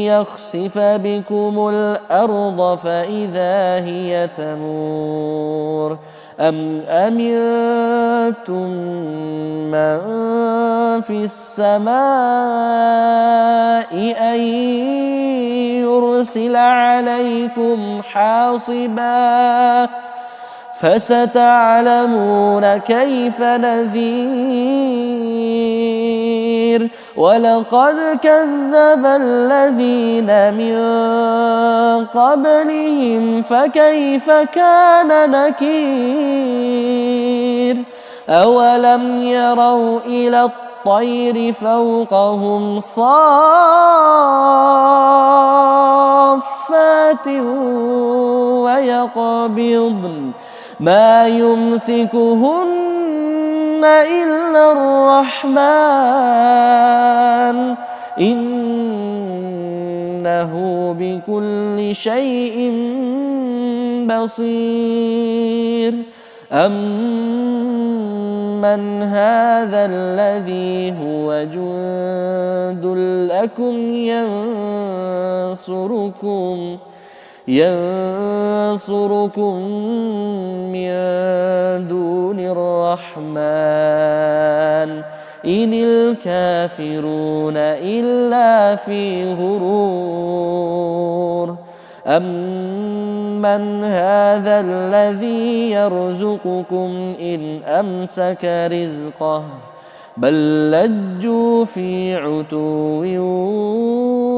يخسف بكم الأرض فإذا هي تمور أم أمنتم من في السماء أن يرسل عليكم حاصبا فستعلمون كيف نذير ولقد كذب الذين من قبلهم فكيف كان نكير أولم يروا إلى الطير فوقهم صافات ويقبضن ما يمسكهن إلا الرحمن إنه بكل شيء بصير أَمَّنْ هَذَا الَّذِي هُوَ جُندٌ لَكُمْ يَنصُرُكُم مِّن دُونِ الرَّحْمَٰنِ إِنِ الْكَافِرُونَ إِلَّا فِي غُرُورٍ أَمَّنْ هَذَا الَّذِي يَرْزُقُكُمْ إِنْ أَمْسَكَ رِزْقَهُ بَل لَّجُّوا فِي عُتُوٍّ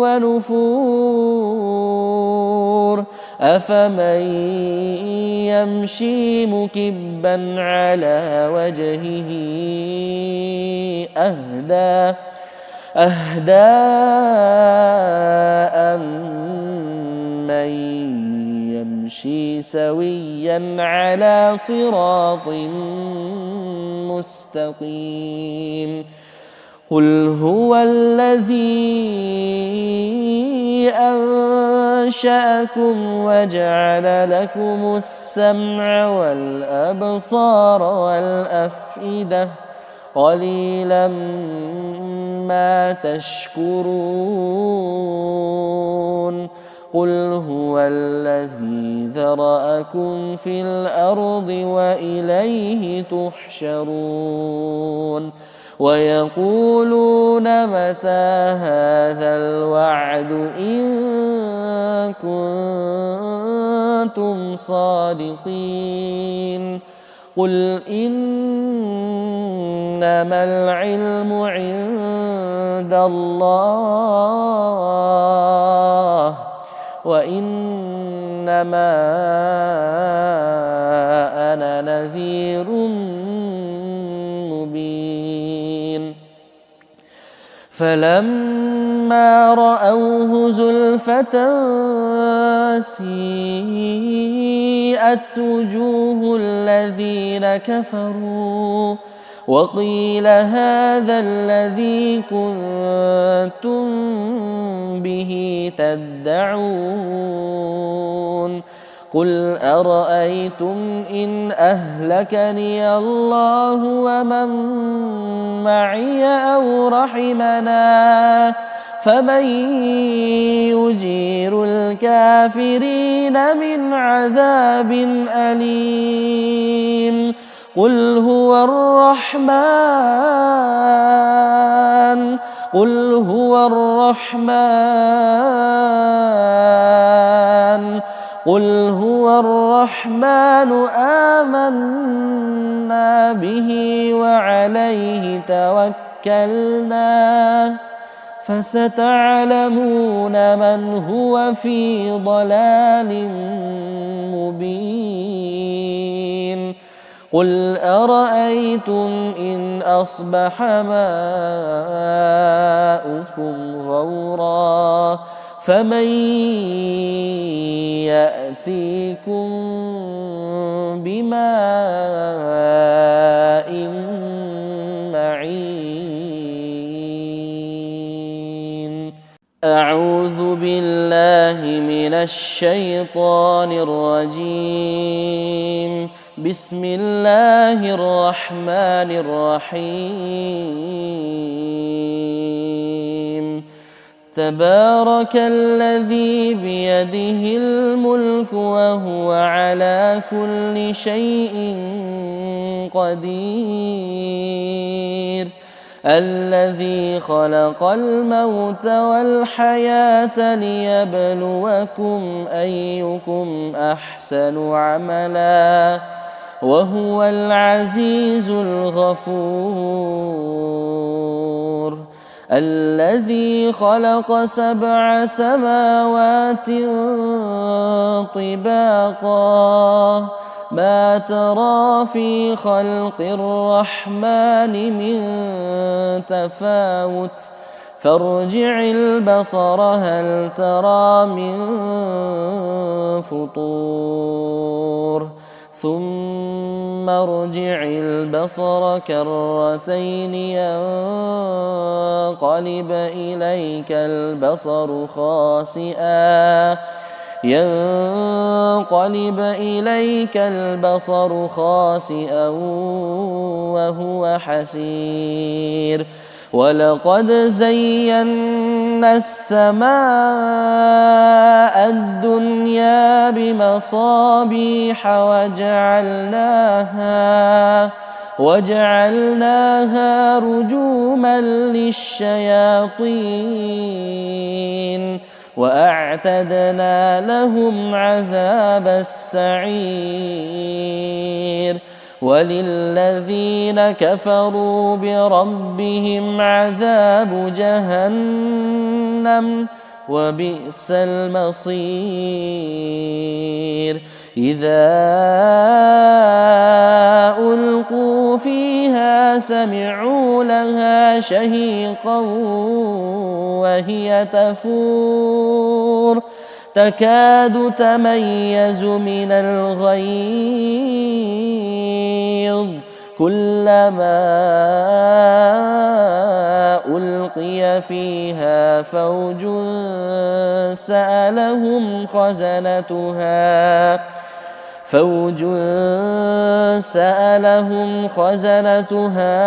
وَنُفُورٍ أَفَمَن يَمْشِي مُكِبًّا عَلَىٰ وَجْهِهِ أَهْدَىٰ أَمَّن يَمْشِي سَوِيًّا عَلَىٰ صِرَاطٍ مُّسْتَقِيمٍ قُلْ هُوَ الَّذِي أَنشَأَكُمْ وَجَعَلَ لَكُمُ السَّمْعَ وَالْأَبْصَارَ وَالْأَفْئِدَةَ قَلِيلًا مَّا تَشْكُرُونَ قُلْ هُوَ الَّذِي ذَرَأَكُمْ فِي الْأَرْضِ وَإِلَيْهِ تُحْشَرُونَ وَيَقُولُونَ مَتَىٰ هَٰذَا الْوَعْدُ إِن كُنتُمْ صَادِقِينَ قُلْ إِنَّمَا الْعِلْمُ عِندَ اللَّهِ وَإِنَّمَا أَنَا نَذِيرٌ مُّبِينٌ فَلَمَّا رَأَوْهُ زُلْفَةً سِيئَتْ وُجُوهُ الَّذِينَ كَفَرُوا وَقِيلَ هَٰذَا الَّذِي كُنتُم بِهِ تَدَّعُونَ قُلْ أَرَأَيْتُمْ إِنْ أَهْلَكَنِيَ اللَّهُ وَمَن مَّعِيَ أَوْ رَحِمَنَا فَمَن يُجِيرُ الْكَافِرِينَ مِنْ عَذَابٍ أَلِيمٍ قُلْ هُوَ الرَّحْمَٰنُ آمَنَّا بِهِ وَعَلَيْهِ تَوَكَّلْنَا فَسَتَعْلَمُونَ مَنْ هُوَ فِي ضَلَالٍ مُّبِينٍ قُلْ أَرَأَيْتُمْ إِنْ أَصْبَحَ مَاؤُكُمْ غَوْرًا فَمَن يَأْتِيكُم بِمَاءٍ مَّعِينٍ أَعُوذُ بِاللَّهِ مِنَ الشَّيْطَانِ الرَّجِيمِ بسم الله الرحمن الرحيم تبارك الذي بيده الملك وهو على كل شيء قدير الذي خلق الموت والحياة ليبلوكم أيكم أحسن عملا وهو العزيز الغفور الذي خلق 7 سماوات طباقا ما ترى في خلق الرحمن من تفاوت فارجع البصر هل ترى من فطور ثم ارجع البصر كرتين ينقلب إليك البصر خاسئا ينقلب إليك البصر خاسئا وهو حسير ولقد زينا السماء الدنيا بمصابيح وجعلناها رجوما للشياطين وأعتدنا لهم عذاب السعير وللذين كفروا بربهم عذاب جهنم وبئس المصير إذا ألقوا فيها سمعوا لها شهيقا وهي تفور تكاد تميز من الغيظ كلما ألقي فيها فوج سألهم خزنتها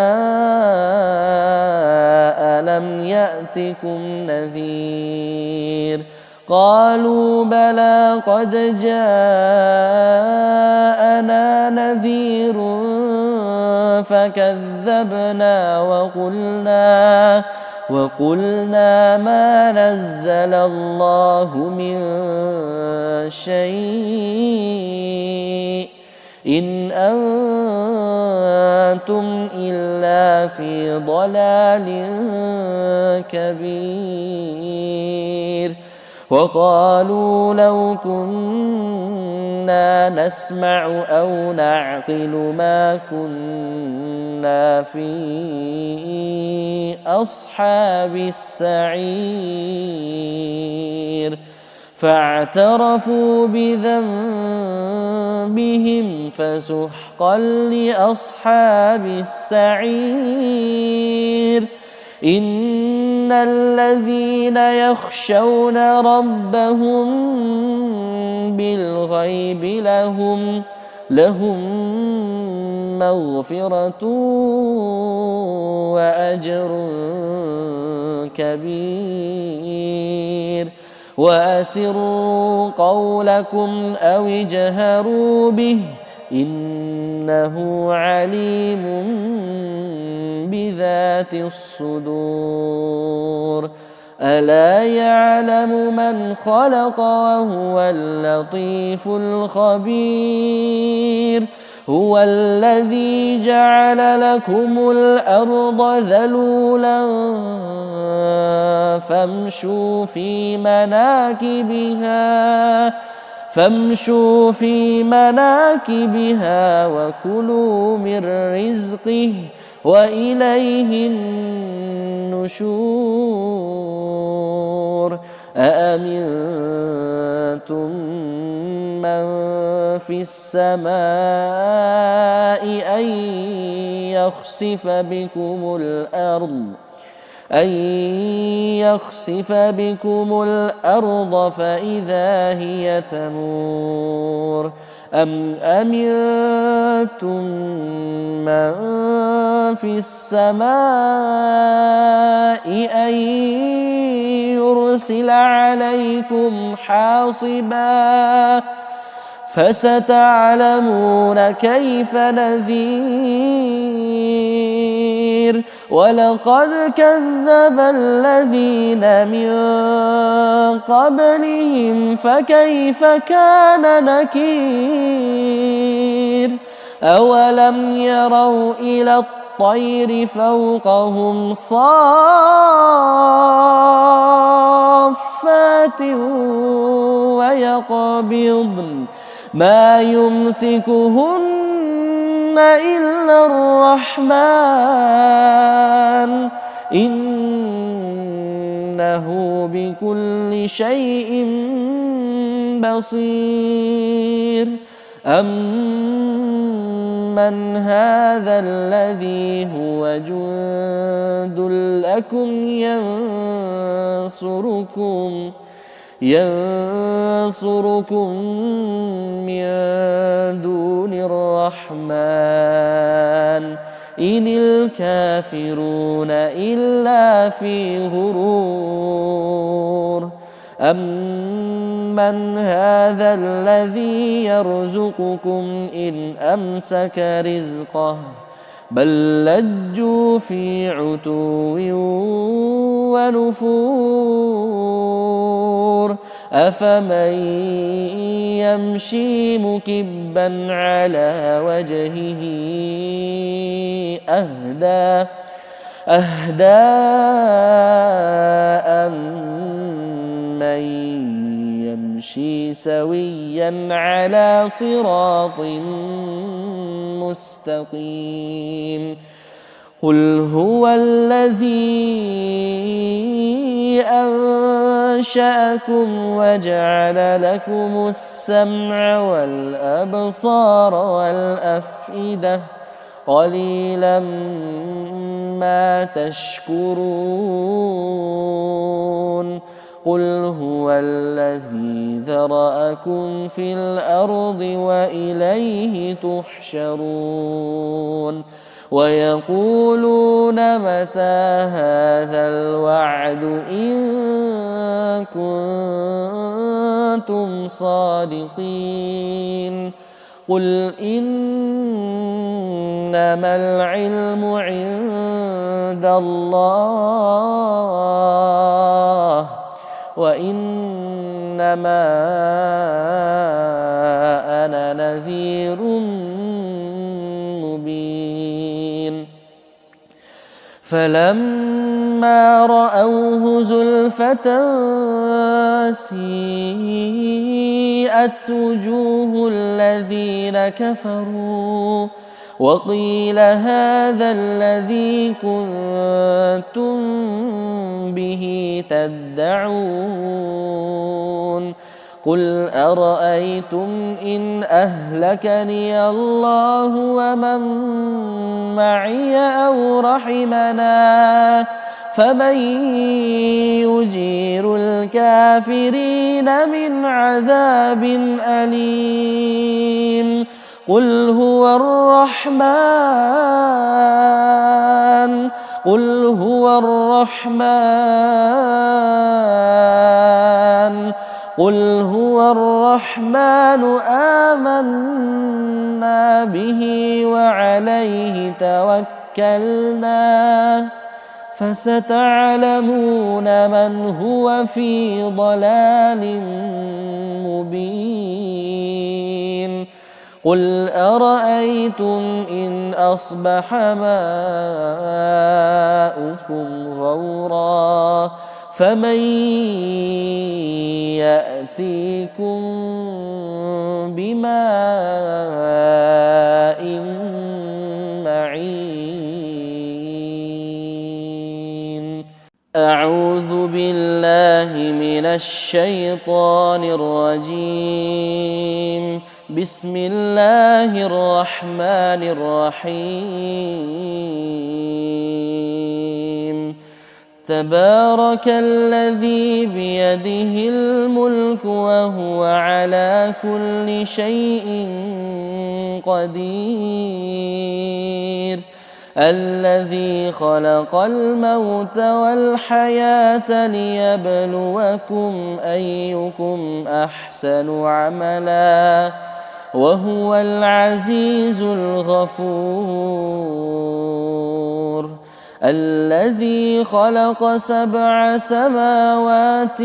ألم يأتكم نذير قالوا بلى قد جاءنا نذير فكذبنا وقلنا ما نزل الله من شيء إن أنتم إلا في ضلال كبير وقالوا لو كنا نسمع أو نعقل ما كنا في أصحاب السعير فاعترفوا بذنبهم فسحقا لأصحاب السعير إن الذين يخشون ربهم بالغيب لهم مغفرة وأجر كبير وأسروا قولكم أو اجهروا به إنه عليم بذات الصدور ألا يعلم من خلق وهو اللطيف الخبير هو الذي جعل لكم الأرض ذلولا فامشوا في مناكبها وكلوا من رزقه وإليه النشور أأمنتم من في السماء أن يخسف بكم الأرض فإذا هي تمور أم أمنتم من في السماء أن يرسل عليكم حاصبا فستعلمون كيف نذير ولقد كذب الذين من قبلهم فكيف كان نكير أولم يروا إلى الطير فوقهم صافات ويقبضن ما يمسكهن إلا الرحمن إنه بكل شيء بصير أمن هذا الذي هو جند لكم ينصركم من دون الرحمن إن الكافرون إلا في غرور أمن هذا الذي يرزقكم إن أمسك رزقه بل لجوا في عتو ونفور أفمن يمشي مكبا على وجهه أهدى أمن يمشي سويا على صراط مستقيم قل هو الذي أنشأكم وجعل لكم السمع والأبصار والأفئدة قليلا ما تشكرون قل هو الذي ذرأكم في الأرض وإليه تحشرون ويقولون متى هذا الوعد إن كنتم صادقين قل إنما العلم عند الله وإنما أنا نذير مبين فلما رأوه زلفة سيئت وجوه الذين كفروا وقيل هذا الذي كنتم به تدعون قل أرأيتم إن أهلكني الله ومن معي أو رحمنا فمن يجير الكافرين من عذاب أليم قل هو الرحمن آمنا به وعليه توكلنا فستعلمون من هو في ضلال مبين قل أرأيتم إن أصبح ماؤكم غورا فمن يأتيكم بماء معين أعوذ بالله من الشيطان الرجيم بسم الله الرحمن الرحيم تبارك الذي بيده الملك وهو على كل شيء قدير الذي خلق الموت والحياة ليبلوكم أيكم أحسن عملا وهو العزيز الغفور الذي خلق 7 سماوات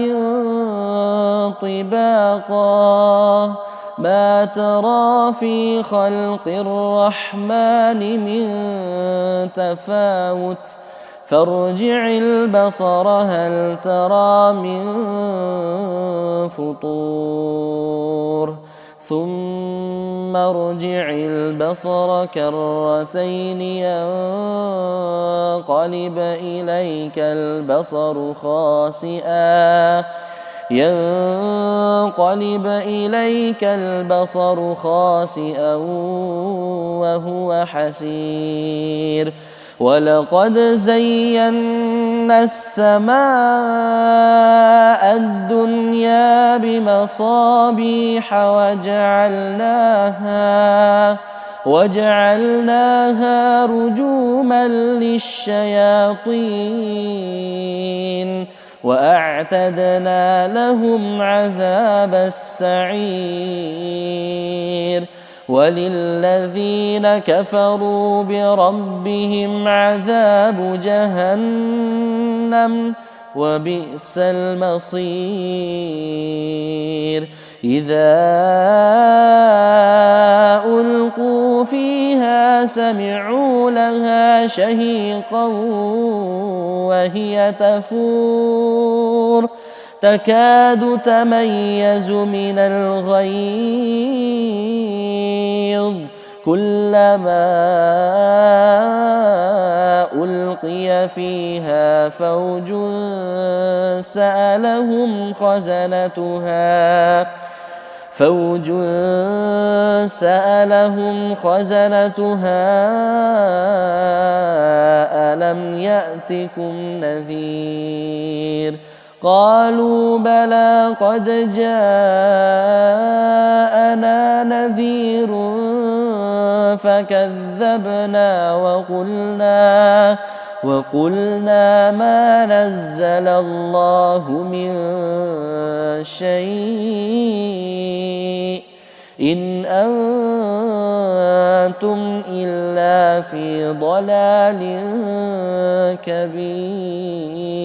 طباقا ما ترى في خلق الرحمن من تفاوت فارجع البصر هل ترى من فطور ثم ارجع البصر كرتين ينقلب إليك البصر خاسئا وهو حسير ولقد زينا السماء الدنيا بمصابيح وجعلناها رجوما للشياطين وأعتدنا لهم عذاب السعير وللذين كفروا بربهم عذاب جهنم وبئس المصير إذا ألقوا فيها سمعوا لها شهيقا وهي تفور تكاد تميز من الغيظ كلما ألقي فيها فوج سألهم خزنتها ألم يأتكم نذير قالوا بلى قد جاءنا نذير فكذبنا وقلنا ما نزل الله من شيء إن أنتم إلا في ضلال كبير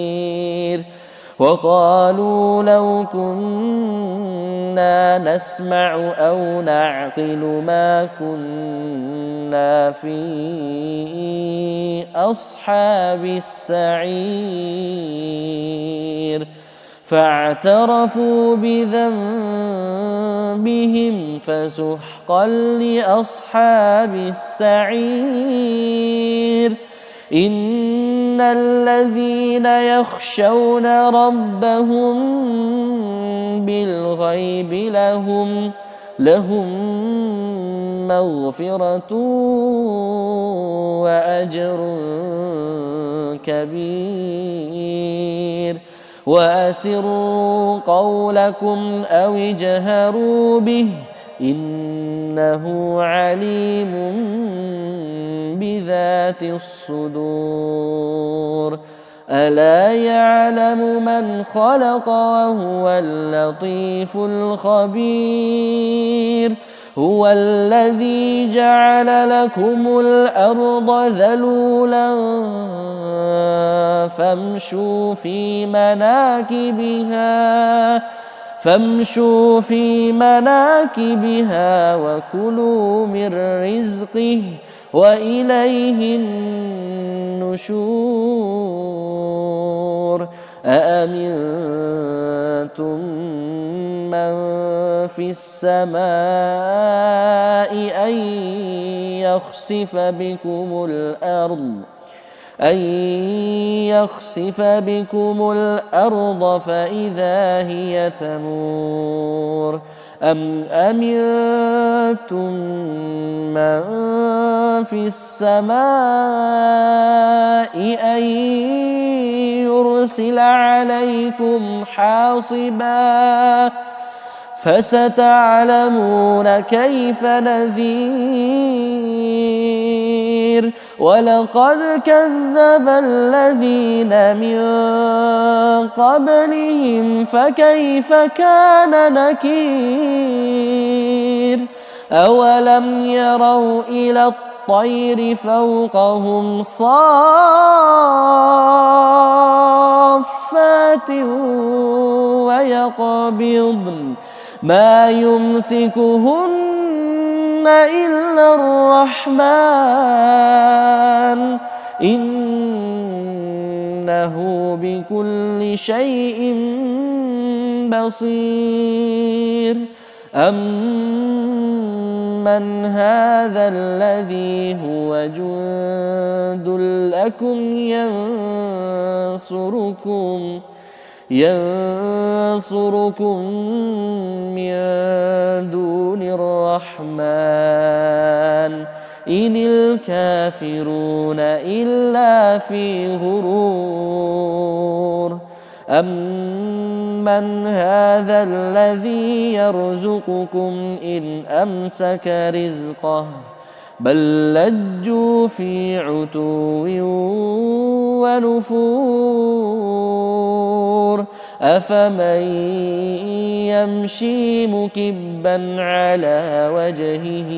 وقالوا لو كنا نسمع أو نعقل ما كنا في أصحاب السعير فاعترفوا بذنبهم فسحقا لأصحاب السعير إن الذين يخشون ربهم بالغيب لهم مغفرة وأجر كبير وأسروا قولكم أو اجهروا به إنه عليم بذات الصدور ألا يعلم من خلق وهو اللطيف الخبير هو الذي جعل لكم الأرض ذلولا فامشوا في مناكبها وكلوا من رزقه وإليه النشور أأمنتم من في السماء أن يخسف بكم الأرض فإذا هي تمور أم أمنتم من في السماء أن يرسل عليكم حاصبا فستعلمون كيف نذير ولقد كذب الذين من قبلهم فكيف كان نكير أولم يروا إلى الطير فوقهم صافات ويقبضن ما يمسكهن إلا الرحمن إنه بكل شيء بصير أمن هذا الذي هو جند لكم ينصركم من دون الرحمن إن الكافرون إلا في غرور من هذا الذي يرزقكم إن أمسك رزقه بل لجوا في عتو ونفور أفمن يمشي مكبا على وجهه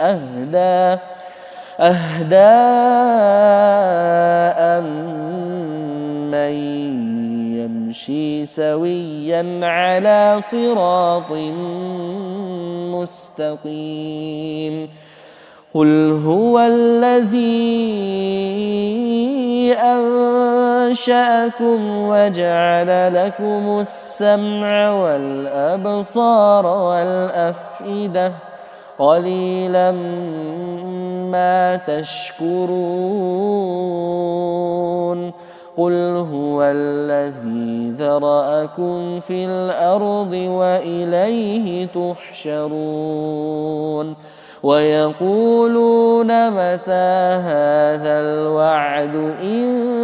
أهدى أمن يمشي سويا على صراط مستقيم قل هو الذي أنشأكم وجعل لكم السمع والأبصار والأفئدة قليلا ما تشكرون قل هو الذي ذرأكم في الأرض وإليه تحشرون ويقولون متى هذا الوعد إن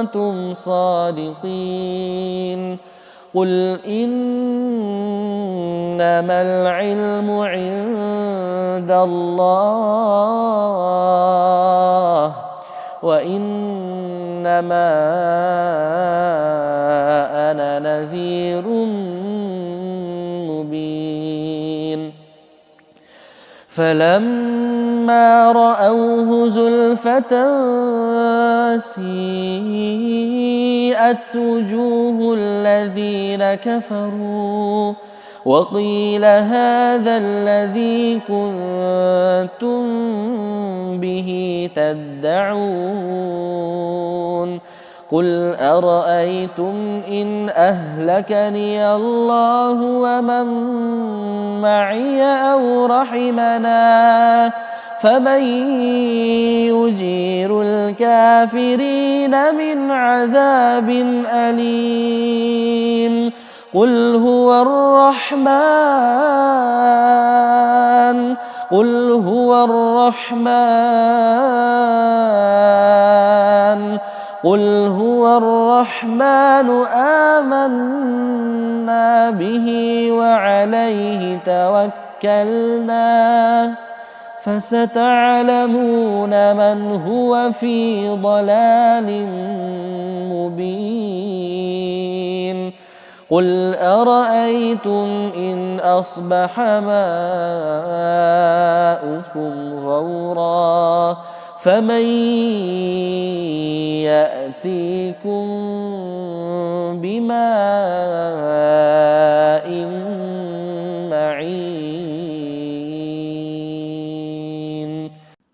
كنتم صادقين قل إنما العلم عند الله وإنما أنا نذير مبين فلما رأوه زلفة سيئت وجوه الذين كفروا وقيل هذا الذي كنتم به تدعون قل أرأيتم إن أهلكني الله ومن معي أو رحمنا فمن يجير الكافرين من عذاب أليم قل هو الرحمن آمنا به وعليه توكلنا فستعلمون من هو في ضلال مبين قل أرأيتم إن أصبح ماؤكم غورا فمن يأتيكم بماء معين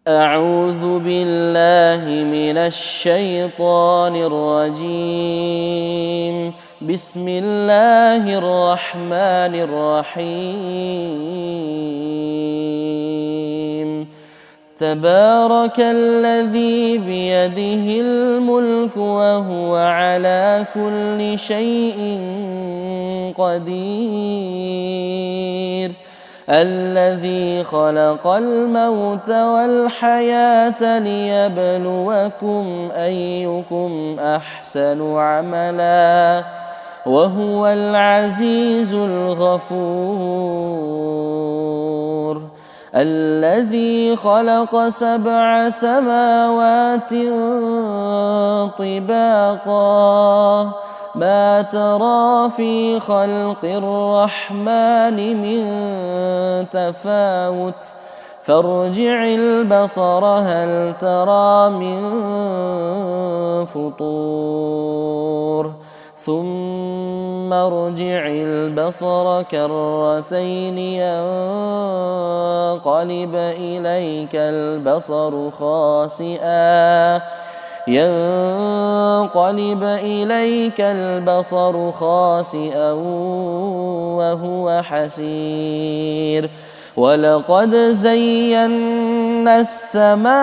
أعوذ بالله من الشيطان الرجيم بسم الله الرحمن الرحيم تبارك الذي بيده الملك وهو على كل شيء قدير الذي خلق الموت والحياة ليبلوكم أيكم أحسن عملا وهو العزيز الغفور الذي خلق 7 سماوات طباقا ما ترى في خلق الرحمن من تفاوت فارجع البصر هل ترى من فطور ثم ارجع البصر كرتين ينقلب إليك البصر خاسئا وهو حسير ولقد زينا السماء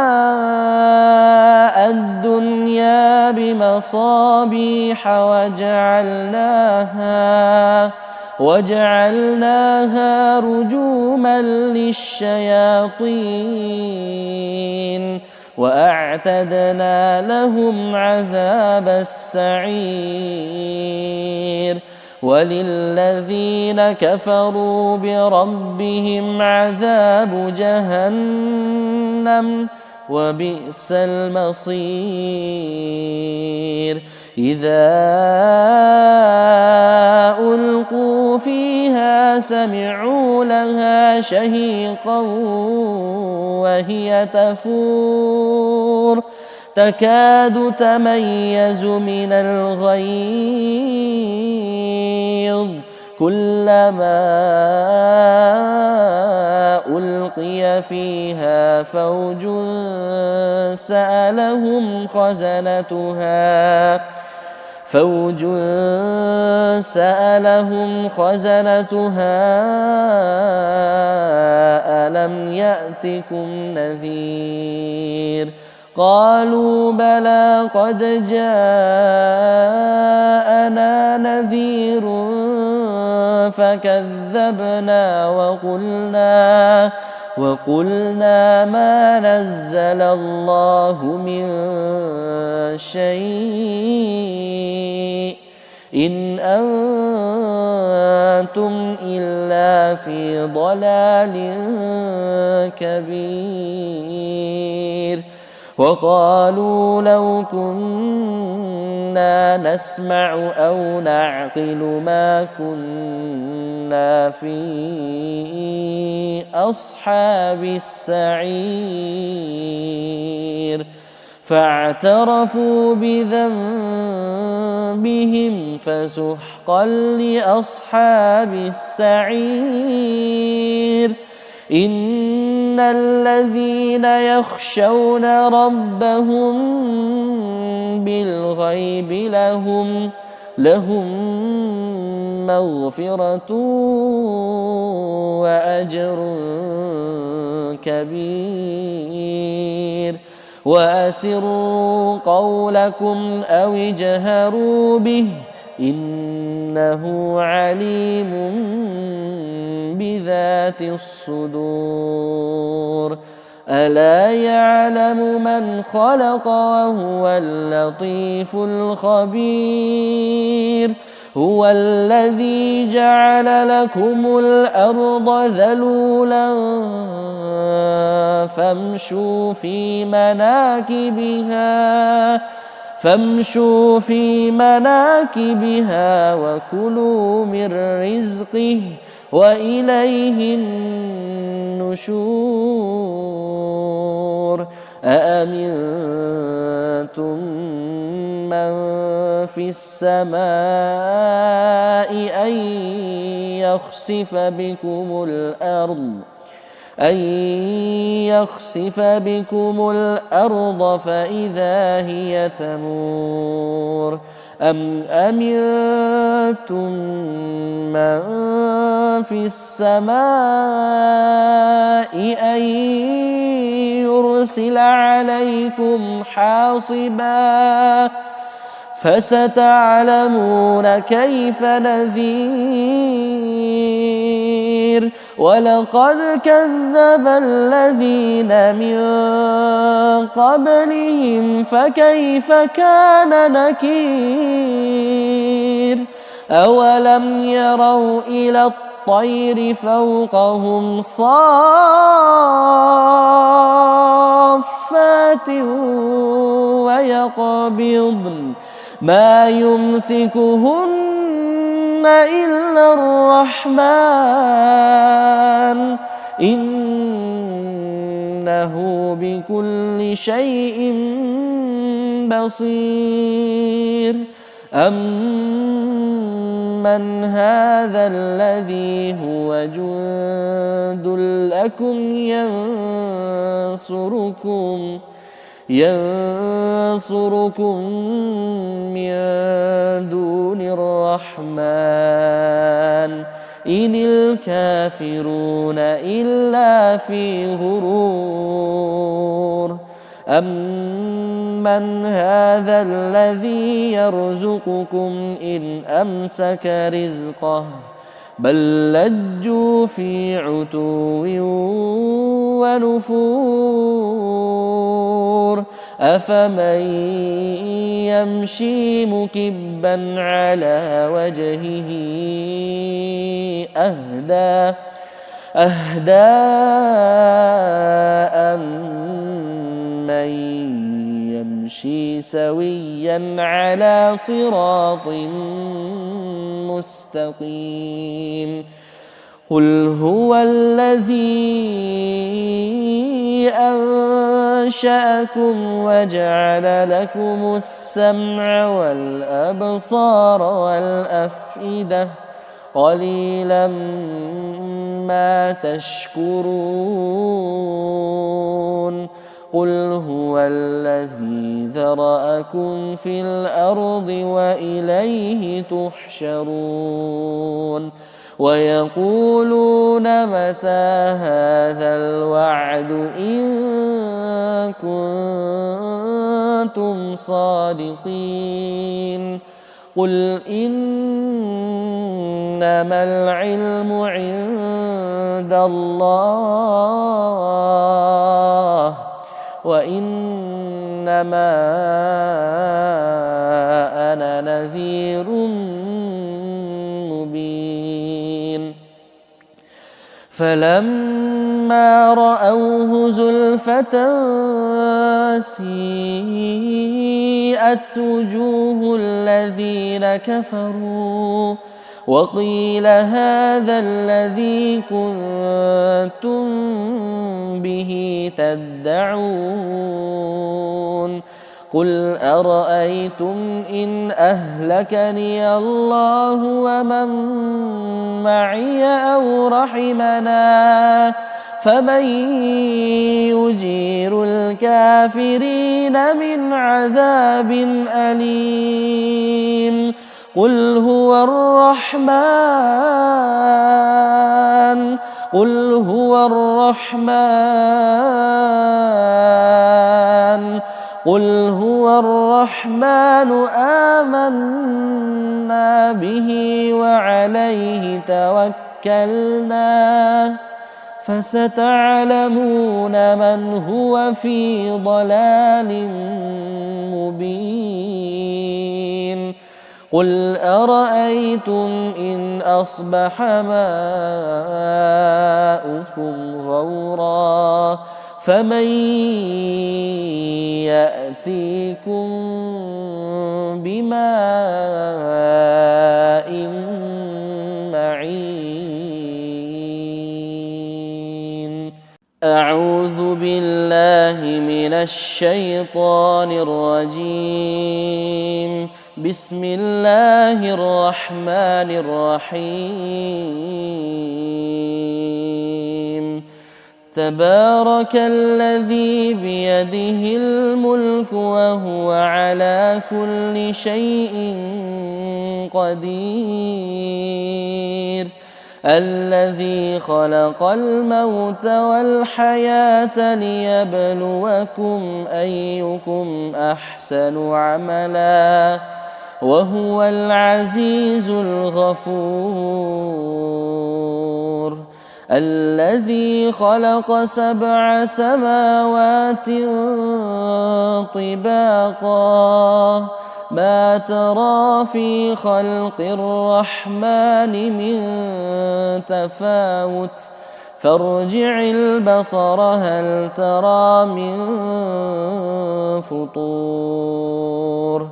الدنيا بمصابيح وجعلناها رجوما للشياطين وأعتدنا لهم عذاب السعير وللذين كفروا بربهم عذاب جهنم وبئس المصير إذا ألقوا فيها سمعوا لها شهيقا وهي تفور تكاد تميز من الغيظ كلما ألقي فيها فوج سألهم خزنتها ألم يأتكم نذير قالوا بلى قد جاءنا نذير فكذبنا وقلنا ما نزل الله من شيء إن أنتم إلا في ضلال كبير وقالوا لو كنا نسمع أو نعقل ما كنا في أصحاب السعير فاعترفوا بذنبهم فسحقا لأصحاب السعير إن الذين يخشون ربهم بالغيب لهم مغفرة وأجر كبير وأسروا قولكم أو اجهروا به إنه عليم بذات الصدور ألا يعلم من خلق وهو اللطيف الخبير هو الذي جعل لكم الأرض ذلولا فامشوا في مناكبها وكلوا من رزقه وإليه النشور أأمنتم من في السماء أن يخسف بكم الأرض فإذا هي تمور أم أمنتم من في السماء أن يرسل عليكم حاصبا فستعلمون كيف نذير ولقد كذب الذين من قبلهم فكيف كان نكير أولم يروا إلى الطير فوقهم صافات ويقبضن ما يمسكهن إلا الرحمن إنه بكل شيء بصير أمن هذا الذي هو جند لكم ينصركم من دون الرحمن إن الكافرون إلا في غرور أمن هذا الذي يرزقكم إن أمسك رزقه بل لجوا في عتو ونفور أفمن يمشي مكبا على وجهه أهدى أمن يمشي سويا على صراط مستقيم قل هو الذي أنشأكم وجعل لكم السمع والأبصار والأفئدة قليلا ما تشكرون قل هو الذي ذرأكم في الأرض وإليه تحشرون ويقولون متى هذا الوعد إن كنتم صادقين قل إنما العلم عند الله وإنما أنا نذير مبين فلما رأوه زلفة سيئت وجوه الذين كفروا وقيل هذا الذي كنتم به تدعون قل أرأيتم إن أهلكني الله ومن معي أو رحمنا فمن يجير الكافرين من عذاب أليم قل هو الرحمن آمنا به وعليه توكلنا فستعلمون من هو في ضلال مبين قل أرأيتم إن أصبح ماؤكم غورا فمن يأتيكم بماء معين أعوذ بالله من الشيطان الرجيم بسم الله الرحمن الرحيم تبارك الذي بيده الملك وهو على كل شيء قدير الذي خلق الموت والحياة ليبلوكم أيكم أحسن عملا وهو العزيز الغفور الذي خلق 7 سماوات طباقا ما ترى في خلق الرحمن من تفاوت فارجع البصر هل ترى من فطور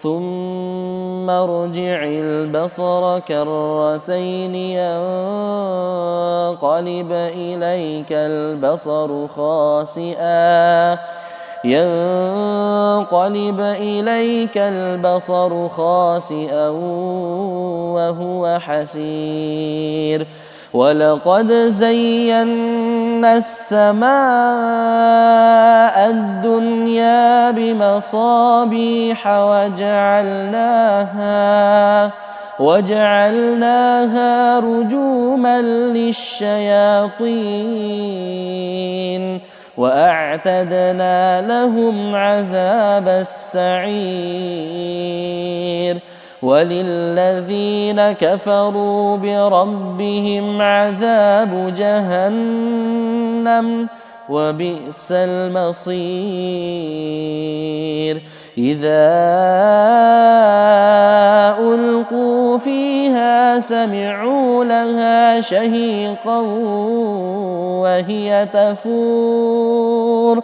ثم ارجع البصر كرتين ينقلب إليك البصر خاسئا وهو حسير ولقد زينا السماء الدنيا بمصابيح وجعلناها رجوما للشياطين وأعتدنا لهم عذاب السعير وللذين كفروا بربهم عذاب جهنم وبئس المصير إذا ألقوا فيها سمعوا لها شهيقا وهي تفور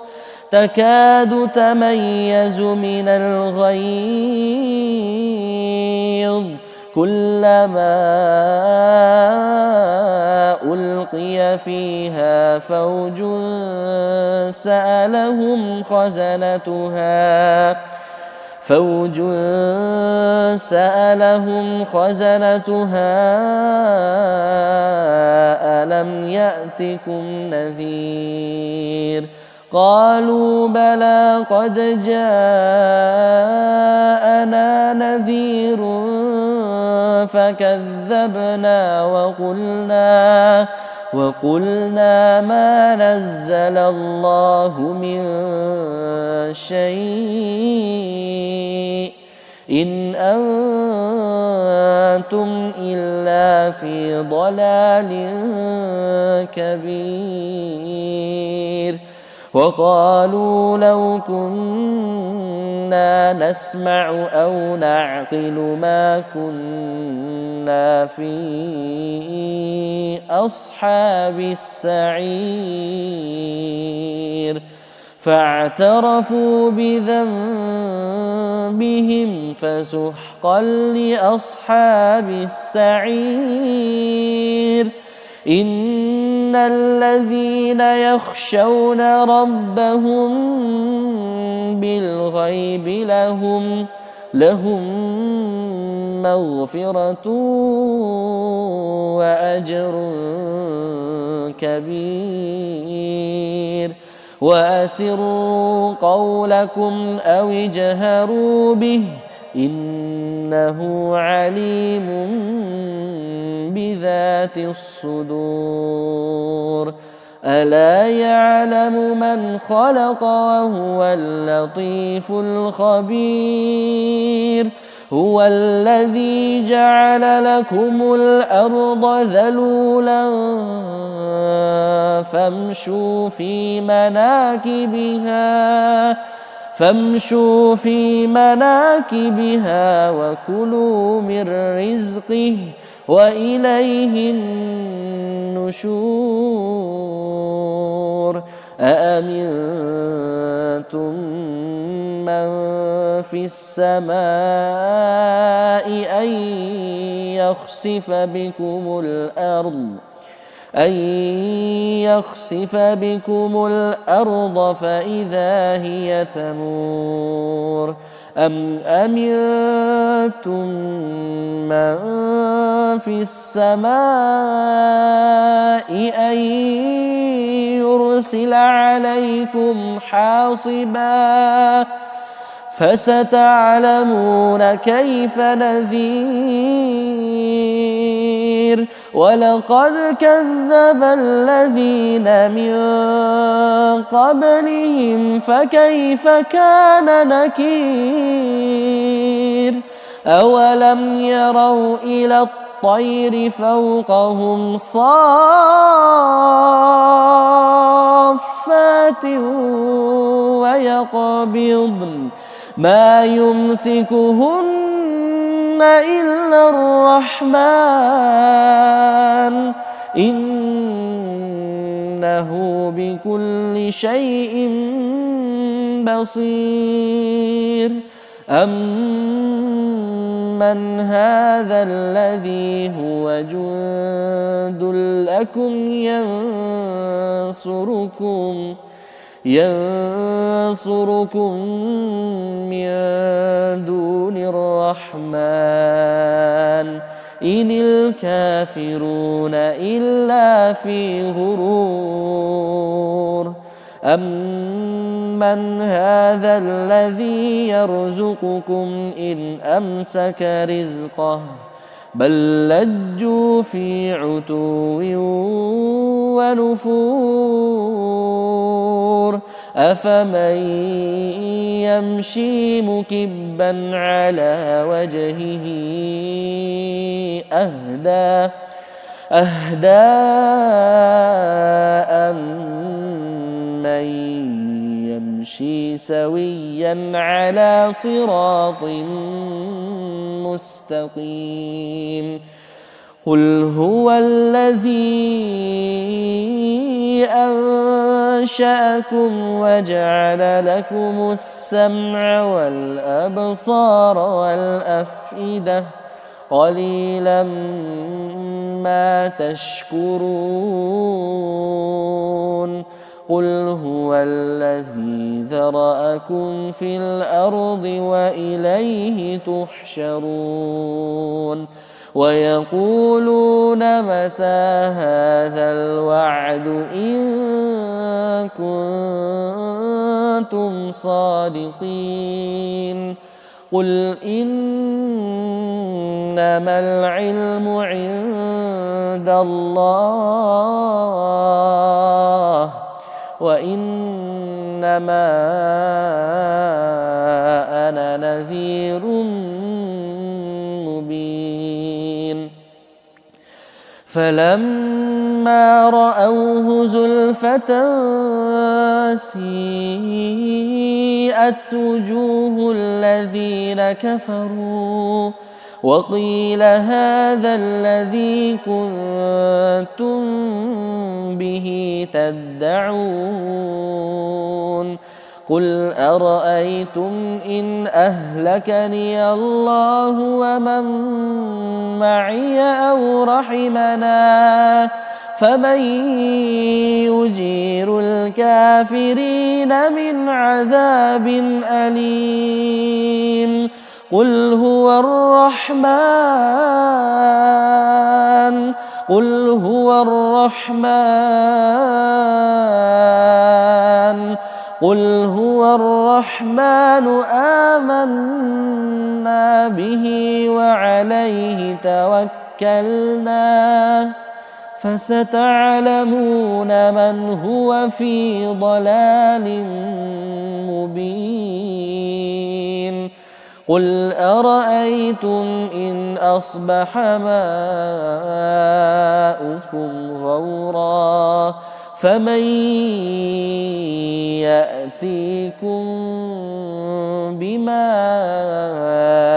تكاد تميز من الغيظ كلما ألقي فيها فوج سألهم خزنتها ألم يأتكم نذير قالوا بلى قد جاءنا نذير فكذبنا وقلنا ما نزل الله من شيء إن أنتم إلا في ضلال كبير وقالوا لو كنا نسمع أو نعقل ما كنا في أصحاب السعير فاعترفوا بذنبهم فسحقا لأصحاب السعير إن الذين يخشون ربهم بالغيب لهم مغفرة وأجر كبير وأسروا قولكم أو اجهروا به إنه عليم بذات الصدور ألا يعلم من خلق وهو اللطيف الخبير هو الذي جعل لكم الأرض ذلولا فامشوا في مناكبها وكلوا من رزقه وإليه النشور أأمنتم من في السماء أن يخسف بكم الأرض فإذا هي تمور أم أمنتم من في السماء أن يرسل عليكم حاصبا فستعلمون كيف نذير ولقد كذب الذين من قبلهم فكيف كان نكير أولم يروا إلى الطير فوقهم صافات ويقبضن ما يمسكهن إلا الرحمن إنه بكل شيء بصير أمن هذا الذي هو جند لكم ينصركم من دون الرحمن إن الكافرون إلا في غرور أمن هذا الذي يرزقكم إن أمسك رزقه بل لجوا في عتو ونفور أفمن يمشي مكبا على وجهه أهدى يمشي سويا على صراط مستقيم قل هو الذي أنشأكم وجعل لكم السمع والأبصار والأفئدة قليلا ما تشكرون قل هو الذي ذرأكم في الأرض وإليه تحشرون ويقولون متى هذا الوعد إن كنتم صادقين قل إنما العلم عند الله وإنما أنا نذير مبين فلما رأوه زلفة سيئت وجوه الذين كفروا وقيل هذا الذي كنتم به تدعون قل أرأيتم إن أهلكني الله ومن معي أو رحمنا فمن يجير الكافرين من عذاب أليم قل هو الرحمن آمنا به وعليه توكلنا فستعلمون من هو في ضلال مبين قل أرأيتم إن أصبح ماؤكم غورا فمن يأتيكم بماء